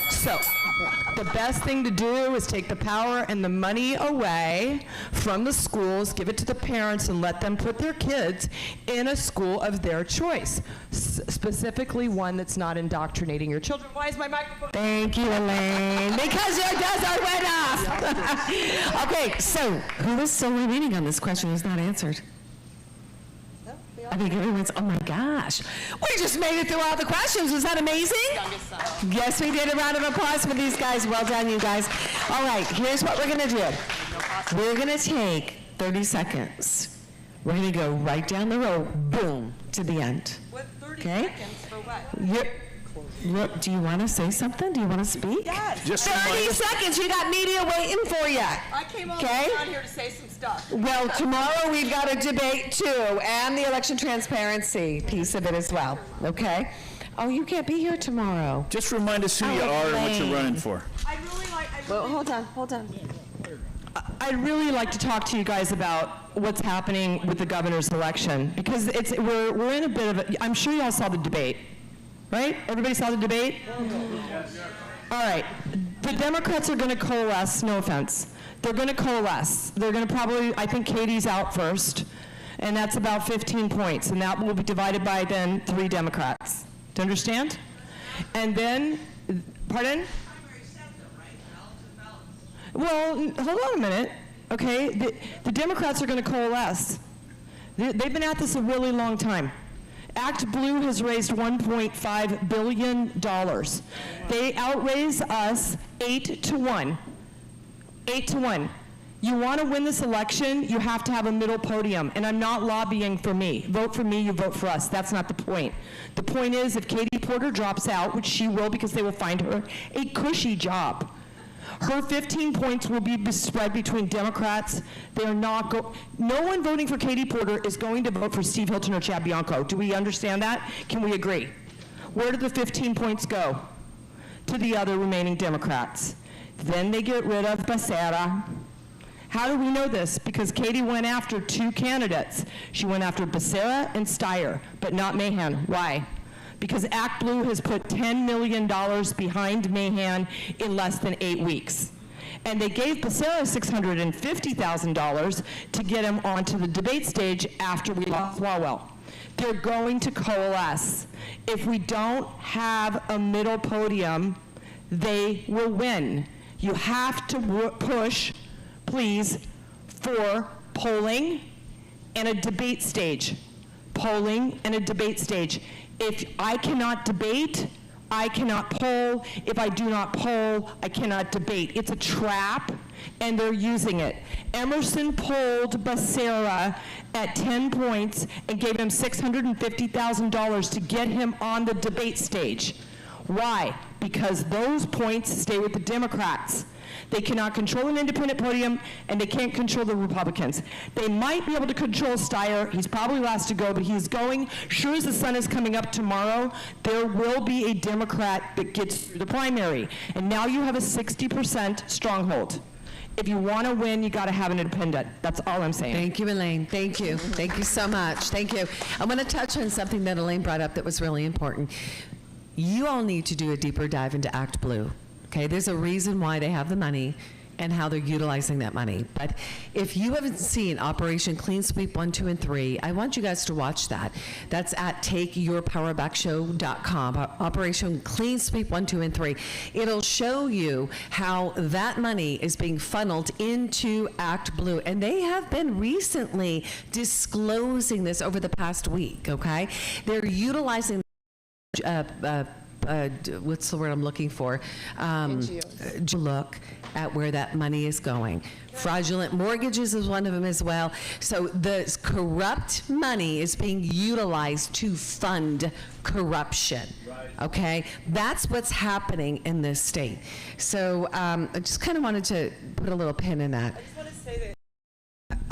So the best thing to do is take the power and the money away from the schools, give it to the parents, and let them put their kids in a school of their choice, specifically one that's not indoctrinating your children. Why is my microphone? Thank you, Elaine. Because your buzzer went off. Okay, so who is still remaining on this question who's not answered? I think everyone's, oh my gosh. We just made it through all the questions. Was that amazing? Yes, we did. A round of applause for these guys. Well done, you guys. All right, here's what we're going to do. We're going to take 30 seconds. We're going to go right down the row, boom, to the end. What, 30 okay? seconds for what? Look, do you want to say something? Do you want to speak? Yes. Just 30 seconds. You got media waiting for you. I came all the way down here to say some stuff. Well, tomorrow we've got a debate too, and the election transparency piece of it as well. Okay? Oh, you can't be here tomorrow. Just remind us who you are and what you're running for. Well, hold on. I'd really like to talk to you guys about what's happening with the governor's election, because we're in a bit of a, I'm sure you all saw the debate, right? Everybody saw the debate? All right. The Democrats are going to coalesce, no offense. They're going to coalesce. They're going to probably, I think Katie's out first, and that's about 15 points, and that will be divided by then 3 Democrats. Do you understand? And then, pardon? Well, hold on a minute, okay? The Democrats are going to coalesce. They've been at this a really long time. Act Blue has raised $1.5 billion. They outraise us 8-1. 8-1. You want to win this election, you have to have a middle podium. And I'm not lobbying for me. Vote for me, you vote for us. That's not the point. The point is, if Katie Porter drops out, which she will because they will find her a cushy job, her 15 points will be spread between Democrats. They are not no one voting for Katie Porter is going to vote for Steve Hilton or Chad Bianco. Do we understand that? Can we agree? Where do the 15 points go? To the other remaining Democrats. Then they get rid of Becerra. How do we know this? Because Katie went after 2 candidates. She went after Becerra and Steyer, but not Mahan. Why? Because Act Blue has put $10 million behind Mahan in less than 8 weeks. And they gave Becerra $650,000 to get him onto the debate stage after we lost Swalwell. They're going to coalesce. If we don't have a middle podium, they will win. You have to push, please, for polling and a debate stage. Polling and a debate stage. If I cannot debate, I cannot poll. If I do not poll, I cannot debate. It's a trap, and they're using it. Emerson polled Becerra at 10 points and gave him $650,000 to get him on the debate stage. Why? Because those points stay with the Democrats. They cannot control an independent podium, and they can't control the Republicans. They might be able to control Steyer. He's probably last to go, but he's going. Sure as the sun is coming up tomorrow, there will be a Democrat that gets through the primary. And now you have a 60% stronghold. If you want to win, you got to have an independent. That's all I'm saying. Thank you, Elaine. Thank you. Thank you so much. Thank you. I'm going to touch on something that Elaine brought up that was really important. You all need to do a deeper dive into Act Blue. Okay, there's a reason why they have the money and how they're utilizing that money. But if you haven't seen Operation Clean Sweep 1, 2, and 3, I want you guys to watch that. That's at takeyourpowerbackshow.com, Operation Clean Sweep 1, 2, and 3. It'll show you how that money is being funneled into Act Blue. And they have been recently disclosing this over the past week, okay? They're utilizing what's the word I'm looking for? Look at where that money is going. Fraudulent mortgages is one of them as well. So the corrupt money is being utilized to fund corruption. Okay? That's what's happening in this state. So I just kind of wanted to put a little pin in that.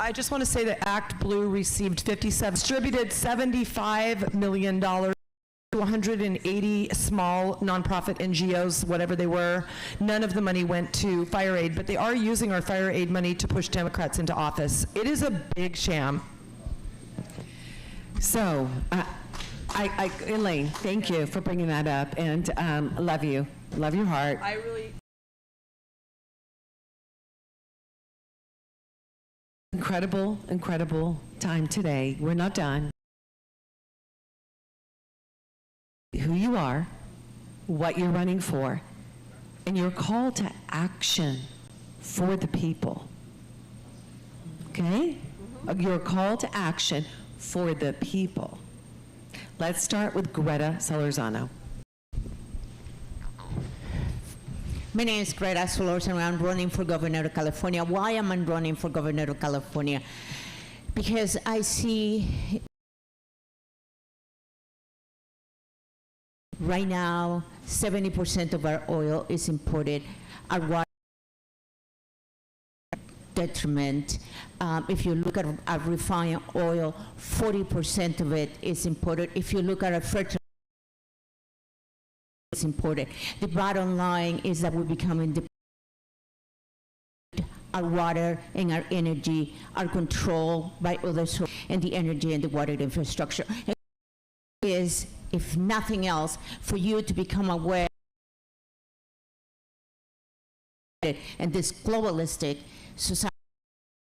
I just want to say that Act Blue received distributed $75 million to 180 small nonprofit NGOs, whatever they were. None of the money went to fire aid, but they are using our fire aid money to push Democrats into office. It is a big sham. So, Elaine, thank you for bringing that up, and love you. Love your heart. I really... Incredible, incredible time today. We're not done. Who you are, what you're running for, and your call to action for the people. Okay? Your call to action for the people. Let's start with Greta Solorzano. My name is Greta Solorzano, and I'm running for governor of California. Why am I running for governor of California? Because I see right now 70% of our oil is imported. Our water detriment. If you look at our refined oil, 40% of it is imported. If you look at our fertilizer, it's imported. The bottom line is that we're becoming dependent. Our water and our energy are controlled by other sources, and the energy and the water infrastructure is, if nothing else, for you to become aware and this globalistic society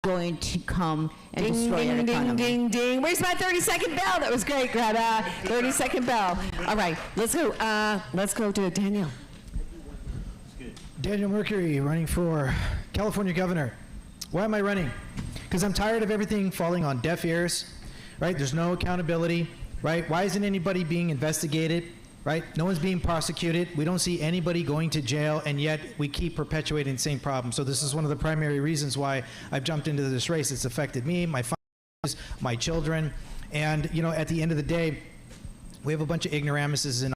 is going to come and destroy our economy. Ding, ding, ding. Where's my 30-second bell? That was great, Greta. 30-second bell. All right, let's go. Let's go to Daniel. Daniel Mercury, running for California governor. Why am I running? Because I'm tired of everything falling on deaf ears, right? There's no accountability, right? Why isn't anybody being investigated, right? No one's being prosecuted. We don't see anybody going to jail, and yet we keep perpetuating the same problem. So this is one of the primary reasons why I've jumped into this race. It's affected me, my families, my children, and you know, at the end of the day, we have a bunch of ignoramuses in.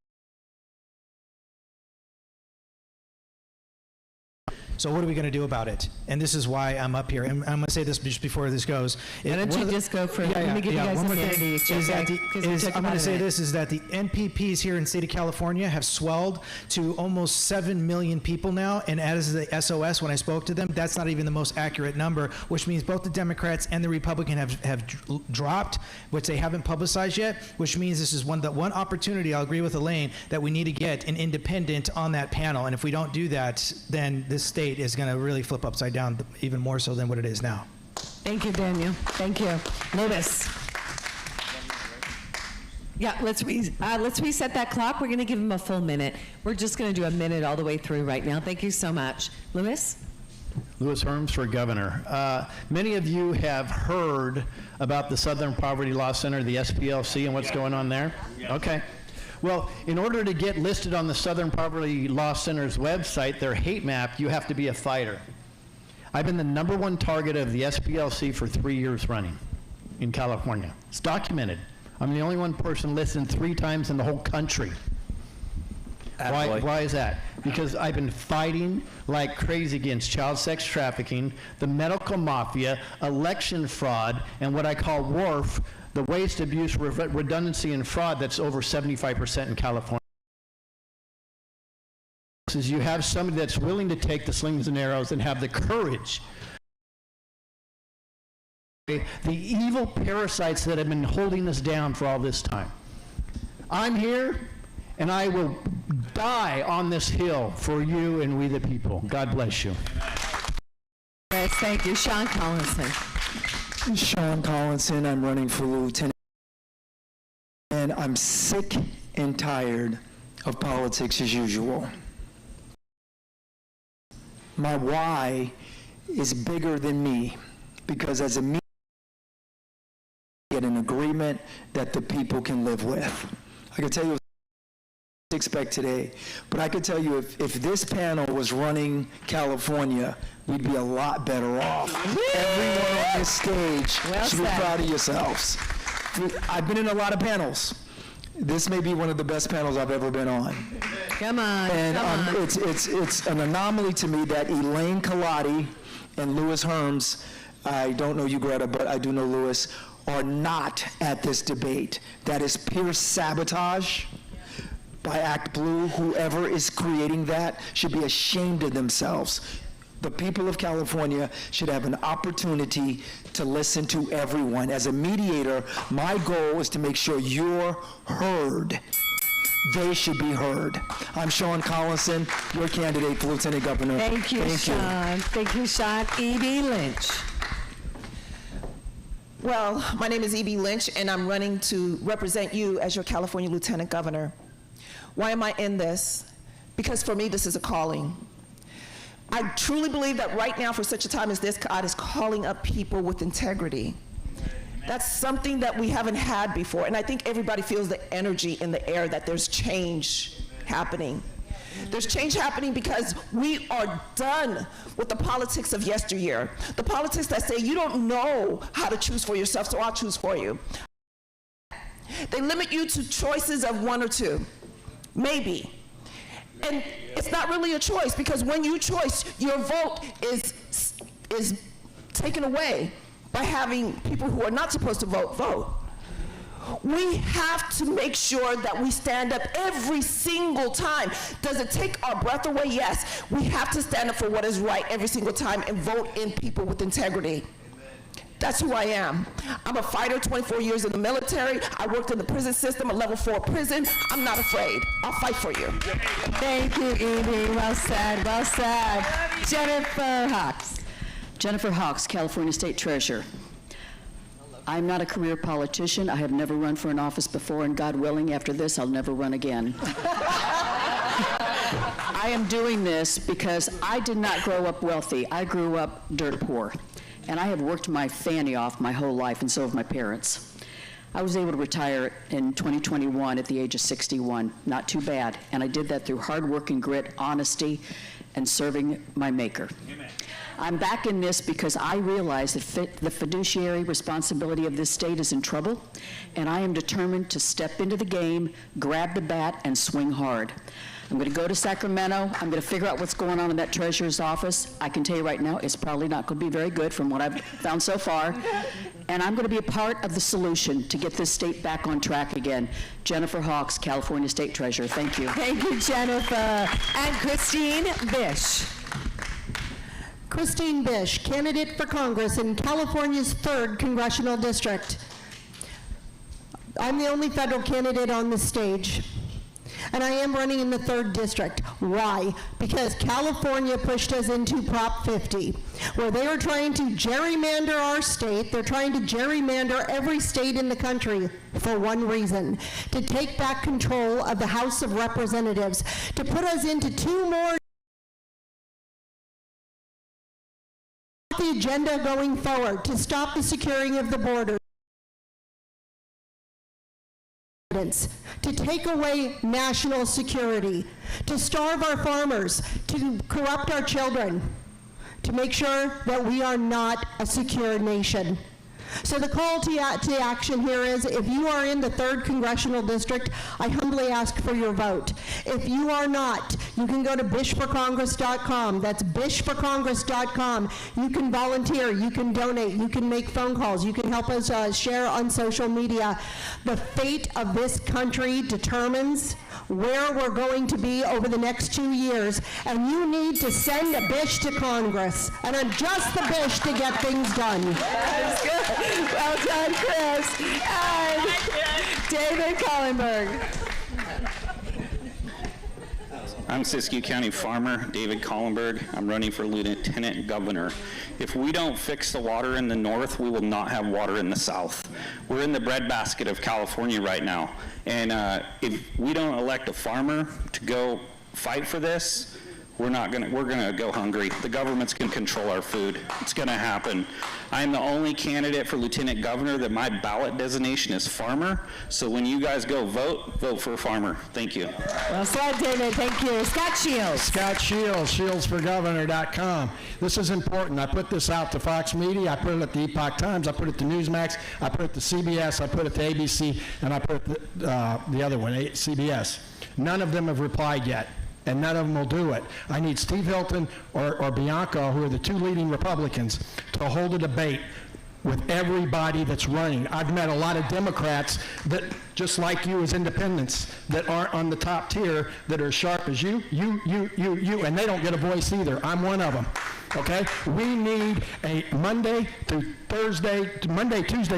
So what are we going to do about it? And this is why I'm up here. And I'm going to say this just before this goes. Why don't you just go for it? Let me give you guys a minute each. I'm going to say this, is that the NPPs here in the state of California have swelled to almost 7 million people now. And as the SOS, when I spoke to them, that's not even the most accurate number, which means both the Democrats and the Republicans have dropped, which they haven't publicized yet, which means this is one opportunity, I'll agree with Elaine, that we need to get an independent on that panel. And if we don't do that, then this state is going to really flip upside down, even more so than what it is now. Thank you, Daniel. Thank you. Lewis. Yeah, let's reset that clock. We're going to give him a full minute. We're just going to do a minute all the way through right now. Thank you so much. Lewis? Lewis Herms for governor. Many of you have heard about the Southern Poverty Law Center, the SPLC, and what's going on there? Okay. Well, in order to get listed on the Southern Poverty Law Center's website, their hate map, you have to be a fighter. I've been the #1 target of the SPLC for 3 years running in California. It's documented. I'm the only one person listed 3 times in the whole country. Why is that? because I've been fighting like crazy against child sex trafficking, the medical mafia, election fraud, and what I call WARF, the waste, abuse, redundancy, and fraud that's over 75% in California. Is you have somebody that's willing to take the slings and arrows and have the courage. The evil parasites that have been holding us down for all this time. I'm here, and I will die on this hill for you and we the people. God bless you. Yes, thank you. Sean Collinson. Sean Collinson, I'm running for lieutenant. And I'm sick and tired of politics as usual. My why is bigger than me, because as a me, get an agreement that the people can live with. I can tell you what to expect today, but I could tell you if this panel was running California, we'd be a lot better off. Everyone on this stage should be proud of yourselves. I've been in a lot of panels. This may be one of the best panels I've ever been on. Come on, and come on. It's an anomaly to me that Elaine Colati and Louis Herms, I don't know you, Greta, but I do know Louis, are not at this debate. That is pure sabotage by Act Blue. Whoever is creating that should be ashamed of themselves. The people of California should have an opportunity to listen to everyone. As a mediator, my goal is to make sure you're heard. They should be heard. I'm Sean Collinson, your candidate for Lieutenant Governor. Thank you, Sean. Thank you, Sean. E.B. Lynch. Well, my name is E.B. Lynch, and I'm running to represent you as your California Lieutenant Governor. Why am I in this? Because for me, this is a calling. I truly believe that right now, for such a time as this, God is calling up people with integrity. That's something that we haven't had before, and I think everybody feels the energy in the air that there's change happening. There's change happening because we are done with the politics of yesteryear. The politics that say you don't know how to choose for yourself, so I'll choose for you. They limit you to choices of one or two, maybe. And it's not really a choice, because when you choice, your vote is taken away by having people who are not supposed to vote. We have to make sure that we stand up every single time. Does it take our breath away? Yes. We have to stand up for what is right every single time and vote in people with integrity. That's who I am. I'm a fighter, 24 years in the military. I worked in the prison system, a level 4 prison. I'm not afraid. I'll fight for you. Thank you, Evie. Well said, well said. Jennifer Hawks. Jennifer Hawks, California State Treasurer. I'm not a career politician. I have never run for an office before, and God willing, after this, I'll never run again. I am doing this because I did not grow up wealthy. I grew up dirt poor. And I have worked my fanny off my whole life, and so have my parents. I was able to retire in 2021 at the age of 61. Not too bad. And I did that through hard work and grit, honesty, and serving my maker. Amen. I'm back in this because I realize that the fiduciary responsibility of this state is in trouble, and I am determined to step into the game, grab the bat, and swing hard. I'm going to go to Sacramento. I'm going to figure out what's going on in that treasurer's office. I can tell you right now, it's probably not going to be very good from what I've found so far. And I'm going to be a part of the solution to get this state back on track again. Jennifer Hawks, California State Treasurer. Thank you. Thank you, Jennifer. And Christine Bish. Christine Bish, candidate for Congress in California's 3rd Congressional District. I'm the only federal candidate on this stage. And I am running in the 3rd district. Why? Because California pushed us into Prop 50, where they are trying to gerrymander our state. They're trying to gerrymander every state in the country for one reason: to take back control of the House of Representatives, to put us into 2 more the agenda going forward, to stop the securing of the border, to take away national security, to starve our farmers, to corrupt our children, to make sure that we are not a secure nation. So the call to action here is, if you are in the 3rd Congressional District, I humbly ask for your vote. If you are not, you can go to bishforcongress.com. That's bishforcongress.com. You can volunteer, you can donate, you can make phone calls, you can help us share on social media. The fate of this country determines where we're going to be over the next 2 years, and you need to send a bish to Congress, and just the bish to get things done. That's good. Well done, Chris. And David Collenberg. I'm Siskiyou County farmer David Collenberg. I'm running for lieutenant governor. If we don't fix the water in the north, we will not have water in the south. We're in the breadbasket of California right now. And if we don't elect a farmer to go fight for this, we're gonna go hungry. The government's gonna control our food. It's gonna happen. I'm the only candidate for lieutenant governor that my ballot designation is farmer. So when you guys go vote for a farmer. Thank you. Well said, David. Thank you. Scott Shields. Scott Shields, shieldsforgovernor.com. This is important. I put this out to Fox Media. I put it at the Epoch Times. I put it to Newsmax. I put it to CBS. I put it to ABC. And I put it to the other one, CBS. None of them have replied yet, and none of them will do it. I need Steve Hilton or Bianco, who are the 2 leading Republicans, to hold a debate with everybody that's running. I've met a lot of Democrats that, just like you as independents, that aren't on the top tier, that are as sharp as you, and they don't get a voice either. I'm one of them. Okay? We need a Monday, Tuesday,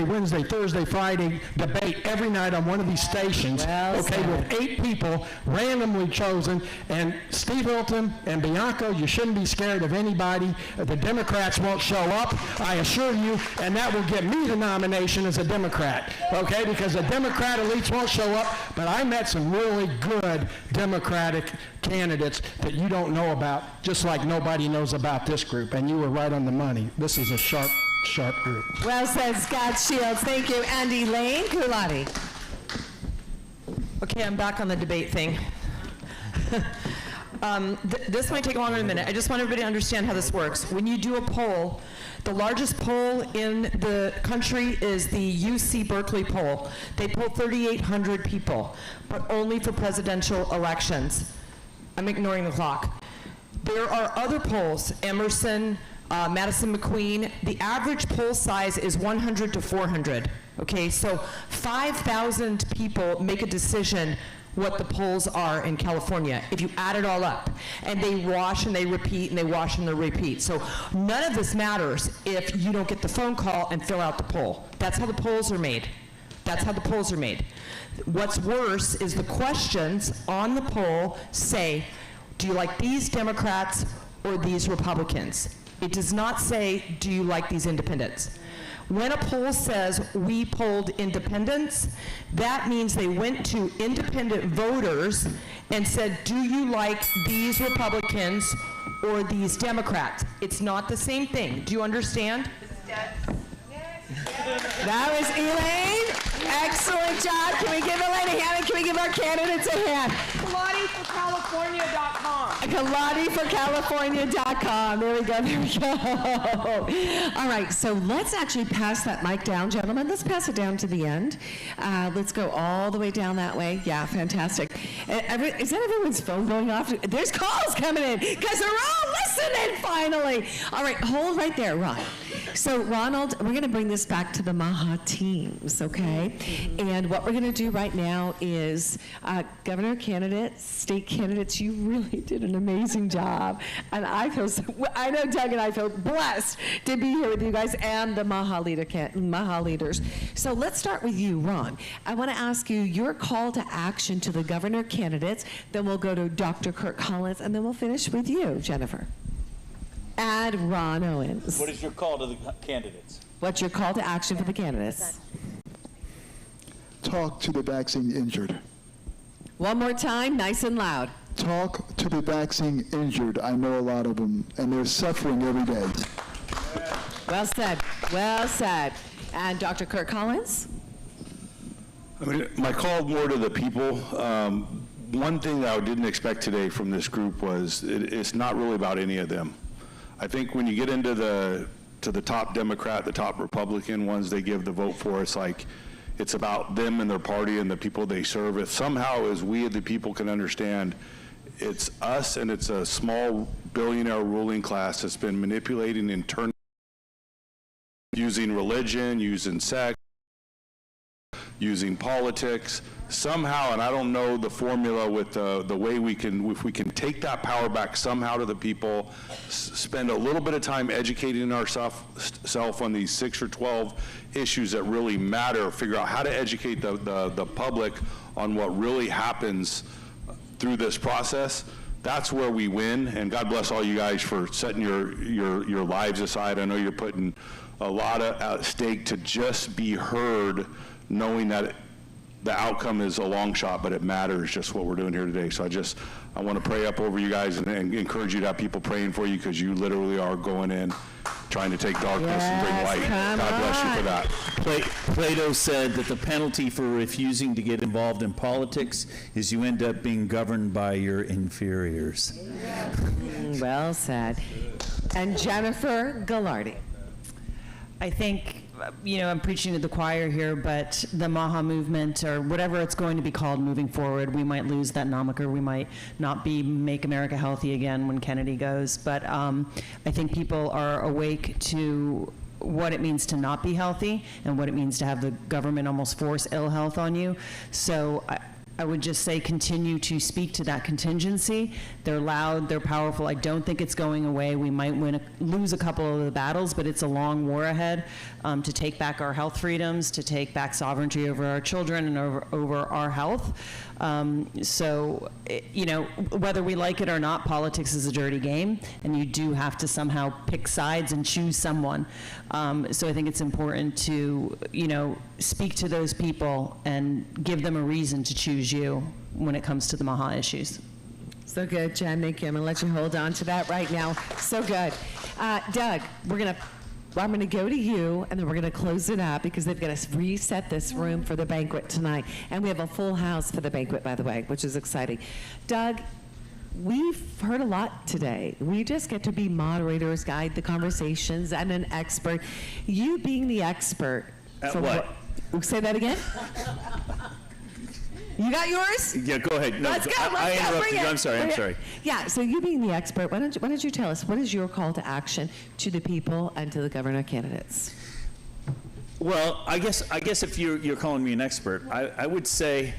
Wednesday, Thursday, Friday debate every night on one of these stations, with 8 people randomly chosen. And Steve Hilton and Bianco, you shouldn't be scared of anybody. The Democrats won't show up, I assure you, and that will get me the nomination as a Democrat, okay? Because the Democrat elites won't show up, but I met some really good Democratic candidates that you don't know about, just like nobody knows about this group, and you were right on the money. This is a sharp group. Well said, Scott Shields. Thank you. And Elaine Kulati. Okay, I'm back on the debate thing. This might take longer than a minute. I just want everybody to understand how this works. When you do a poll, the largest poll in the country is the UC Berkeley poll. They poll 3,800 people, but only for presidential elections. I'm ignoring the clock. There are other polls, Emerson, Madison McQueen. The average poll size is 100 to 400. Okay, so 5,000 people make a decision what the polls are in California, if you add it all up. And they wash and they repeat and they wash and they repeat. So none of this matters if you don't get the phone call and fill out the poll. That's how the polls are made. That's how the polls are made. What's worse is the questions on the poll say, do you like these Democrats or these Republicans? It does not say, do you like these independents? When a poll says we polled independents, that means they went to independent voters and said, do you like these Republicans or these Democrats? It's not the same thing. Do you understand? That was Elaine. Excellent job. Can we give Elaine a hand, and can we give our candidates a hand? KaladiForCalifornia.com. KaladiForCalifornia.com. There we go. There we go. All right. So let's actually pass that mic down, gentlemen. Let's pass it down to the end. Let's go all the way down that way. Yeah, fantastic. Is that everyone's phone going off? There's calls coming in because they're all listening finally. All right. Hold right there, Ron. So Ronald, we're going to bring this back to the Maha teams, okay? And what we're going to do right now is governor candidates, state candidates, you really did an amazing job. And I know Doug and I feel blessed to be here with you guys and the Maha leaders. So let's start with you, Ron. I want to ask you your call to action to the governor candidates, then we'll go to Dr. Kirk Collins, and then we'll finish with you, Jennifer. Add Ron Owens. What is your call to the candidates? What's your call to action for the candidates? Talk to the vaccine injured. One more time, nice and loud. Talk to the vaccine injured. I know a lot of them, and they're suffering every day. Well said. Well said. And Dr. Kirk Collins? I mean, my call more to the people. One thing that I didn't expect today from this group was it's not really about any of them. I think when you get into the to the top Democrat, the top Republican ones they give the vote for, it's like it's about them and their party and the people they serve. If somehow as we the people can understand, it's us and it's a small billionaire ruling class that's been manipulating and turning, using religion, using sex, using politics, somehow, and I don't know the formula with the way we can, if we can take that power back somehow to the people, spend a little bit of time educating ourselves on these 6 or 12 issues that really matter, figure out how to educate the public on what really happens through this process. That's where we win, and God bless all you guys for setting your lives aside. I know you're putting a lot at stake to just be heard, knowing that the outcome is a long shot, but it matters just what we're doing here today. So I want to pray up over you guys and encourage you to have people praying for you, because you literally are going in trying to take darkness and bring light. God bless you for that. Plato said that the penalty for refusing to get involved in politics is you end up being governed by your inferiors. Well said. And Jennifer Gallardi. I think, I'm preaching to the choir here, but the MAHA movement, or whatever it's going to be called moving forward, we might lose that moniker. We might not be Make America Healthy again when Kennedy goes. But I think people are awake to what it means to not be healthy and what it means to have the government almost force ill health on you. So I would just say continue to speak to that contingency. They're loud, they're powerful. I don't think it's going away. We might lose a couple of the battles, but it's a long war ahead to take back our health freedoms, to take back sovereignty over our children and over our health. Whether we like it or not, politics is a dirty game, and you do have to somehow pick sides and choose someone. So I think it's important to, speak to those people and give them a reason to choose you when it comes to the MAHA issues. So good, Jen. Thank you. I'm going to let you hold on to that right now. So good. Doug, I'm going to go to you, and then we're going to close it up because they've got to reset this room for the banquet tonight. And we have a full house for the banquet, by the way, which is exciting. Doug, we've heard a lot today. We just get to be moderators, guide the conversations, and an expert. You being the expert. At what? Say that again? You got yours? Yeah, go ahead. No, let's go. I interrupted you. I'm sorry. Yeah, so you being the expert, why don't you tell us, what is your call to action to the people and to the governor candidates? Well, I guess if you're calling me an expert, I would say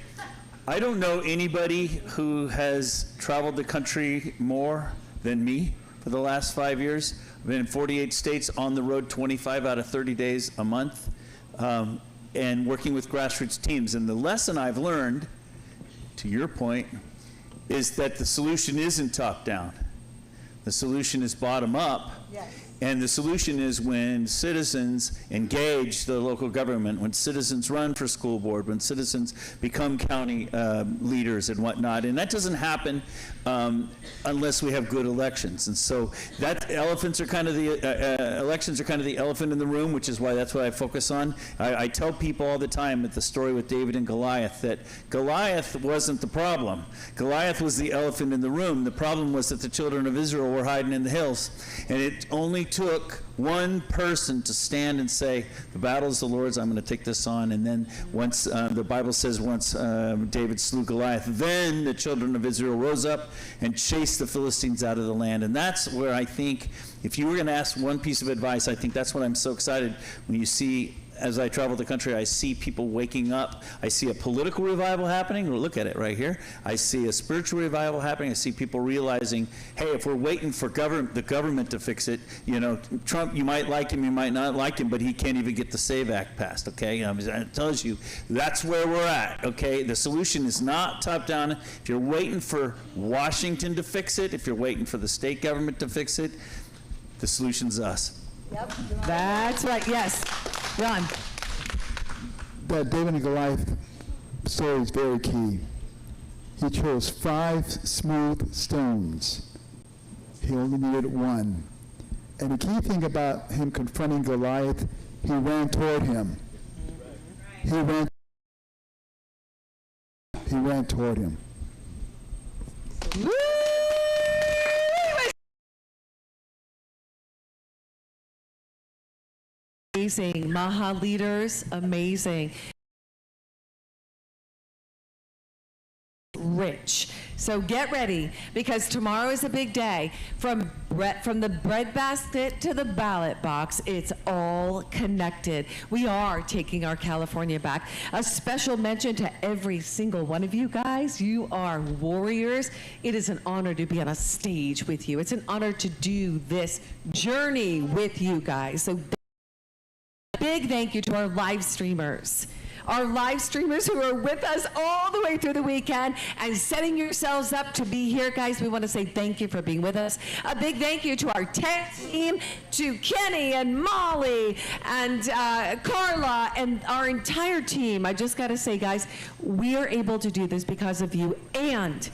I don't know anybody who has traveled the country more than me for the last 5 years. I've been in 48 states, on the road 25 out of 30 days a month. And working with grassroots teams. And the lesson I've learned, to your point, is that the solution isn't top down. The solution is bottom up. Yes. And the solution is when citizens engage the local government, when citizens run for school board, when citizens become county leaders and whatnot. And that doesn't happen unless we have good elections. And so elections are kind of the elephant in the room, which is why that's what I focus on. I tell people all the time at the story with David and Goliath that Goliath wasn't the problem. Goliath was the elephant in the room. The problem was that the children of Israel were hiding in the hills. And it only took one person to stand and say, the battle is the Lord's, I'm going to take this on. And then once, the Bible says once David slew Goliath, then the children of Israel rose up and chased the Philistines out of the land. And that's where I think, if you were going to ask one piece of advice, I think that's what I'm so excited when you see, as I travel the country, I see people waking up. I see a political revival happening. Look at it right here. I see a spiritual revival happening. I see people realizing, hey, if we're waiting for the government to fix it, Trump, you might like him, you might not like him, but he can't even get the SAVE Act passed, okay? It tells you that's where we're at, okay? The solution is not top down. If you're waiting for Washington to fix it, if you're waiting for the state government to fix it, the solution's us. Yep. That's right, yes. Ron. That David and Goliath story is very key. He chose 5 smooth stones. He only needed one. And the key thing about him confronting Goliath, he ran toward him. He ran toward him. Woo! amazing. Maha leaders, amazing. Rich. So get ready, because tomorrow is a big day. From the bread basket to the ballot box, it's all connected. We are taking our California back. A special mention to every single one of you guys. You are warriors. It is an honor to be on a stage with you. It's an honor to do this journey with you guys. So big thank you to our live streamers. Our live streamers who are with us all the way through the weekend and setting yourselves up to be here, guys. We want to say thank you for being with us. A big thank you to our tech team, to Kenny and Molly and Carla and our entire team. I just got to say, guys, we are able to do this because of you. And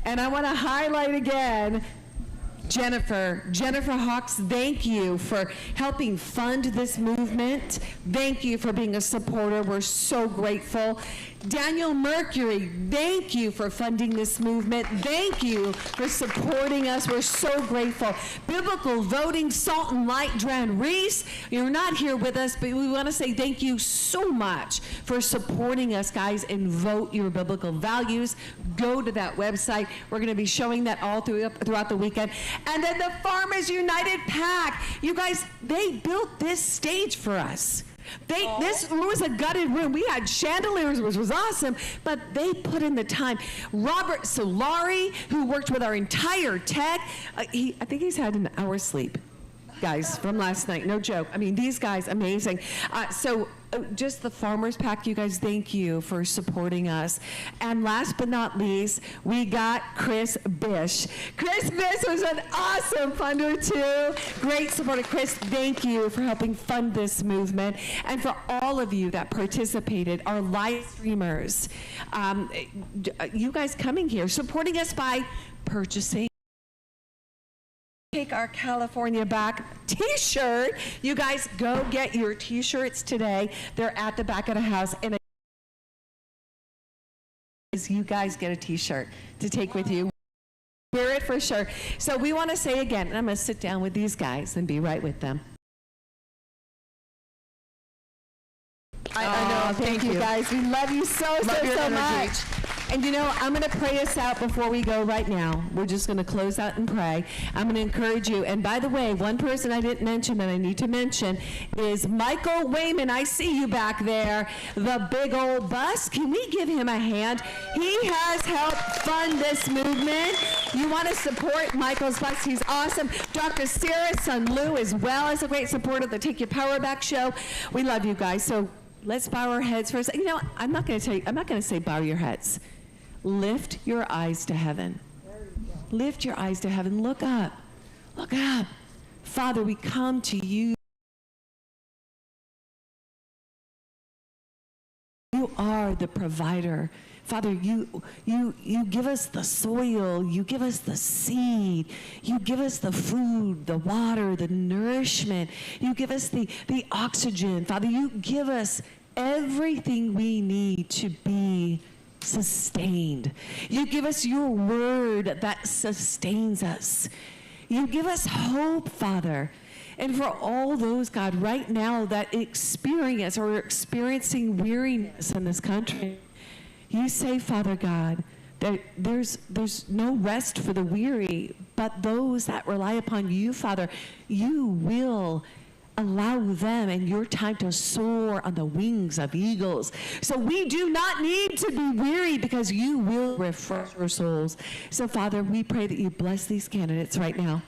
I want to highlight again, Jennifer Hawks, thank you for helping fund this movement. Thank you for being a supporter. We're so grateful. Daniel Mercury, thank you for funding this movement. Thank you for supporting us. We're so grateful. Biblical Voting, Salt and Light, Dran Reese, you're not here with us, but we want to say thank you so much for supporting us, guys, and vote your biblical values. Go to that website. We're going to be showing that all throughout the weekend. And then the Farmers United PAC, you guys, they built this stage for us. This was a gutted room. We had chandeliers, which was awesome, but they put in the time. Robert Solari, who worked with our entire tech, I think he's had an hour's sleep, guys, from last night. No joke. I mean, these guys, amazing. Just the Farmers Pack, you guys, thank you for supporting us. And last but not least, we got Chris Bish. Chris Bish was an awesome funder too. Great supporter. Chris, thank you for helping fund this movement. And for all of you that participated, our live streamers, you guys coming here, supporting us by purchasing. Take our California Back t-shirt. You guys go get your t-shirts today. They're at the back of the house. And you guys get a t-shirt to take with you. Wear it for sure. So we want to say again, and I'm going to sit down with these guys and be right with them. I know. Thank you guys. We love you so much. And you know, I'm going to pray us out before we go right now. We're just going to close out and pray. I'm going to encourage you. And by the way, one person I didn't mention that I need to mention is Michael Wayman. I see you back there. The big old bus. Can we give him a hand? He has helped fund this movement. You want to support Michael's bus. He's awesome. Dr. Sarah's son Lou as well is a great supporter of the Take Your Power Back show. We love you guys. So let's bow our heads for a second. You know, I'm not going to say bow your heads. Lift your eyes to heaven. Lift your eyes to heaven. Look up. Look up. Father, we come to you. You are the provider. Father, you give us the soil, you give us the seed, you give us the food, the water, the nourishment, you give us the oxygen. Father, you give us everything we need to be sustained. You give us your word that sustains us. You give us hope, Father. And for all those, God, right now that experience or are experiencing weariness in this country, you say, Father God, that there's no rest for the weary, but those that rely upon you, Father, you will allow them and your time to soar on the wings of eagles. So we do not need to be weary because you will refresh our souls. So Father, we pray that you bless these candidates right now,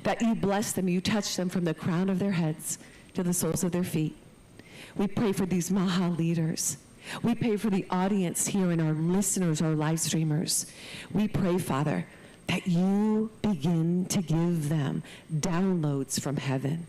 that you bless them, you touch them from the crown of their heads to the soles of their feet. We pray for these Maha leaders. We pray for the audience here and our listeners, our live streamers. We pray, Father, that you begin to give them downloads from heaven.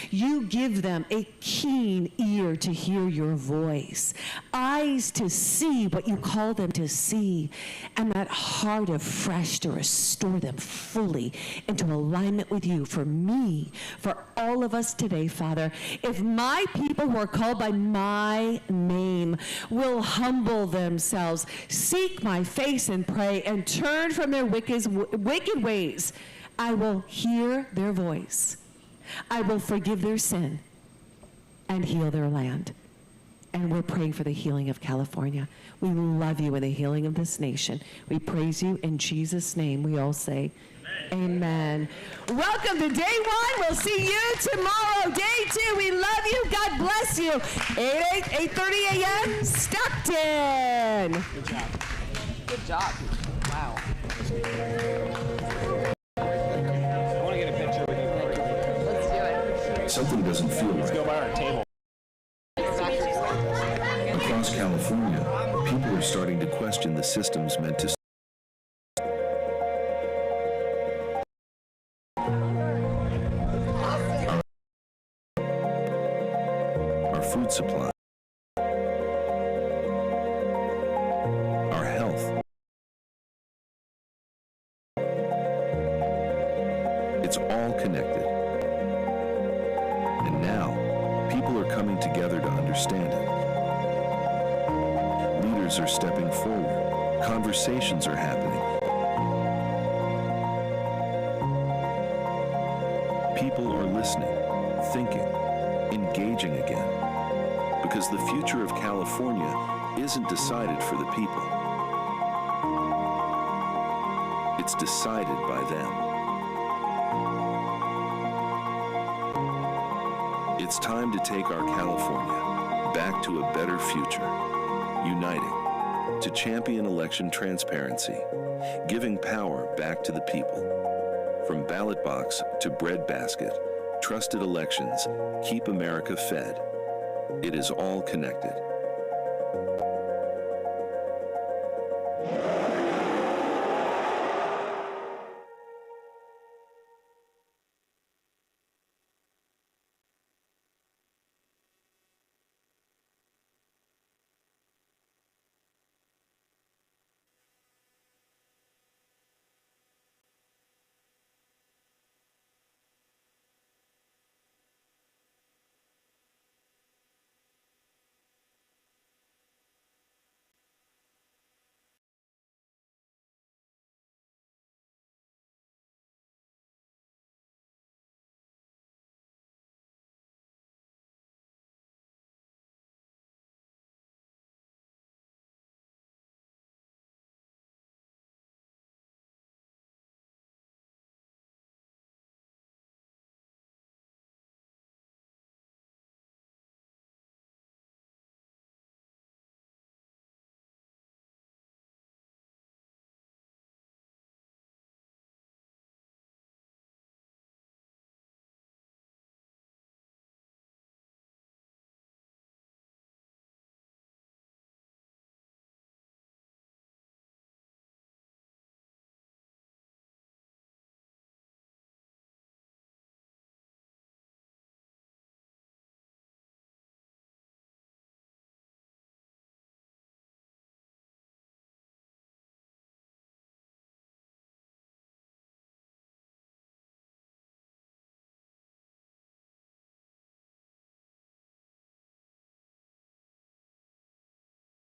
You give them a keen ear to hear your voice, eyes to see what you call them to see, and that heart afresh to restore them fully into alignment with you. For me, for all of us today, Father, if my people who are called by my name will humble themselves, seek my face and pray, and turn from their wicked ways, I will hear their voice I will forgive their sin and heal their land. And we're praying for the healing of California. We love you and the healing of this nation. We praise you in Jesus' name. We all say, amen. Welcome to day one. We'll see you tomorrow. Day two. We love you. God bless you. 8:30 a.m. Stockton. Good job. Good job. Wow. I want to get a picture with you. Let's do it. Something doesn't feel right. Let's go by our table. Across California, people are starting to question the systems meant to our food supply, our health. It's all connected. And now, people are coming together to understand it. Leaders are stepping forward. Conversations are happening. People are listening, thinking, engaging again. Because the future of California isn't decided for the people. It's decided by them. It's time to take our California back to a better future. Uniting to champion election transparency, giving power back to the people. From ballot box to bread basket, trusted elections keep America fed. It is all connected.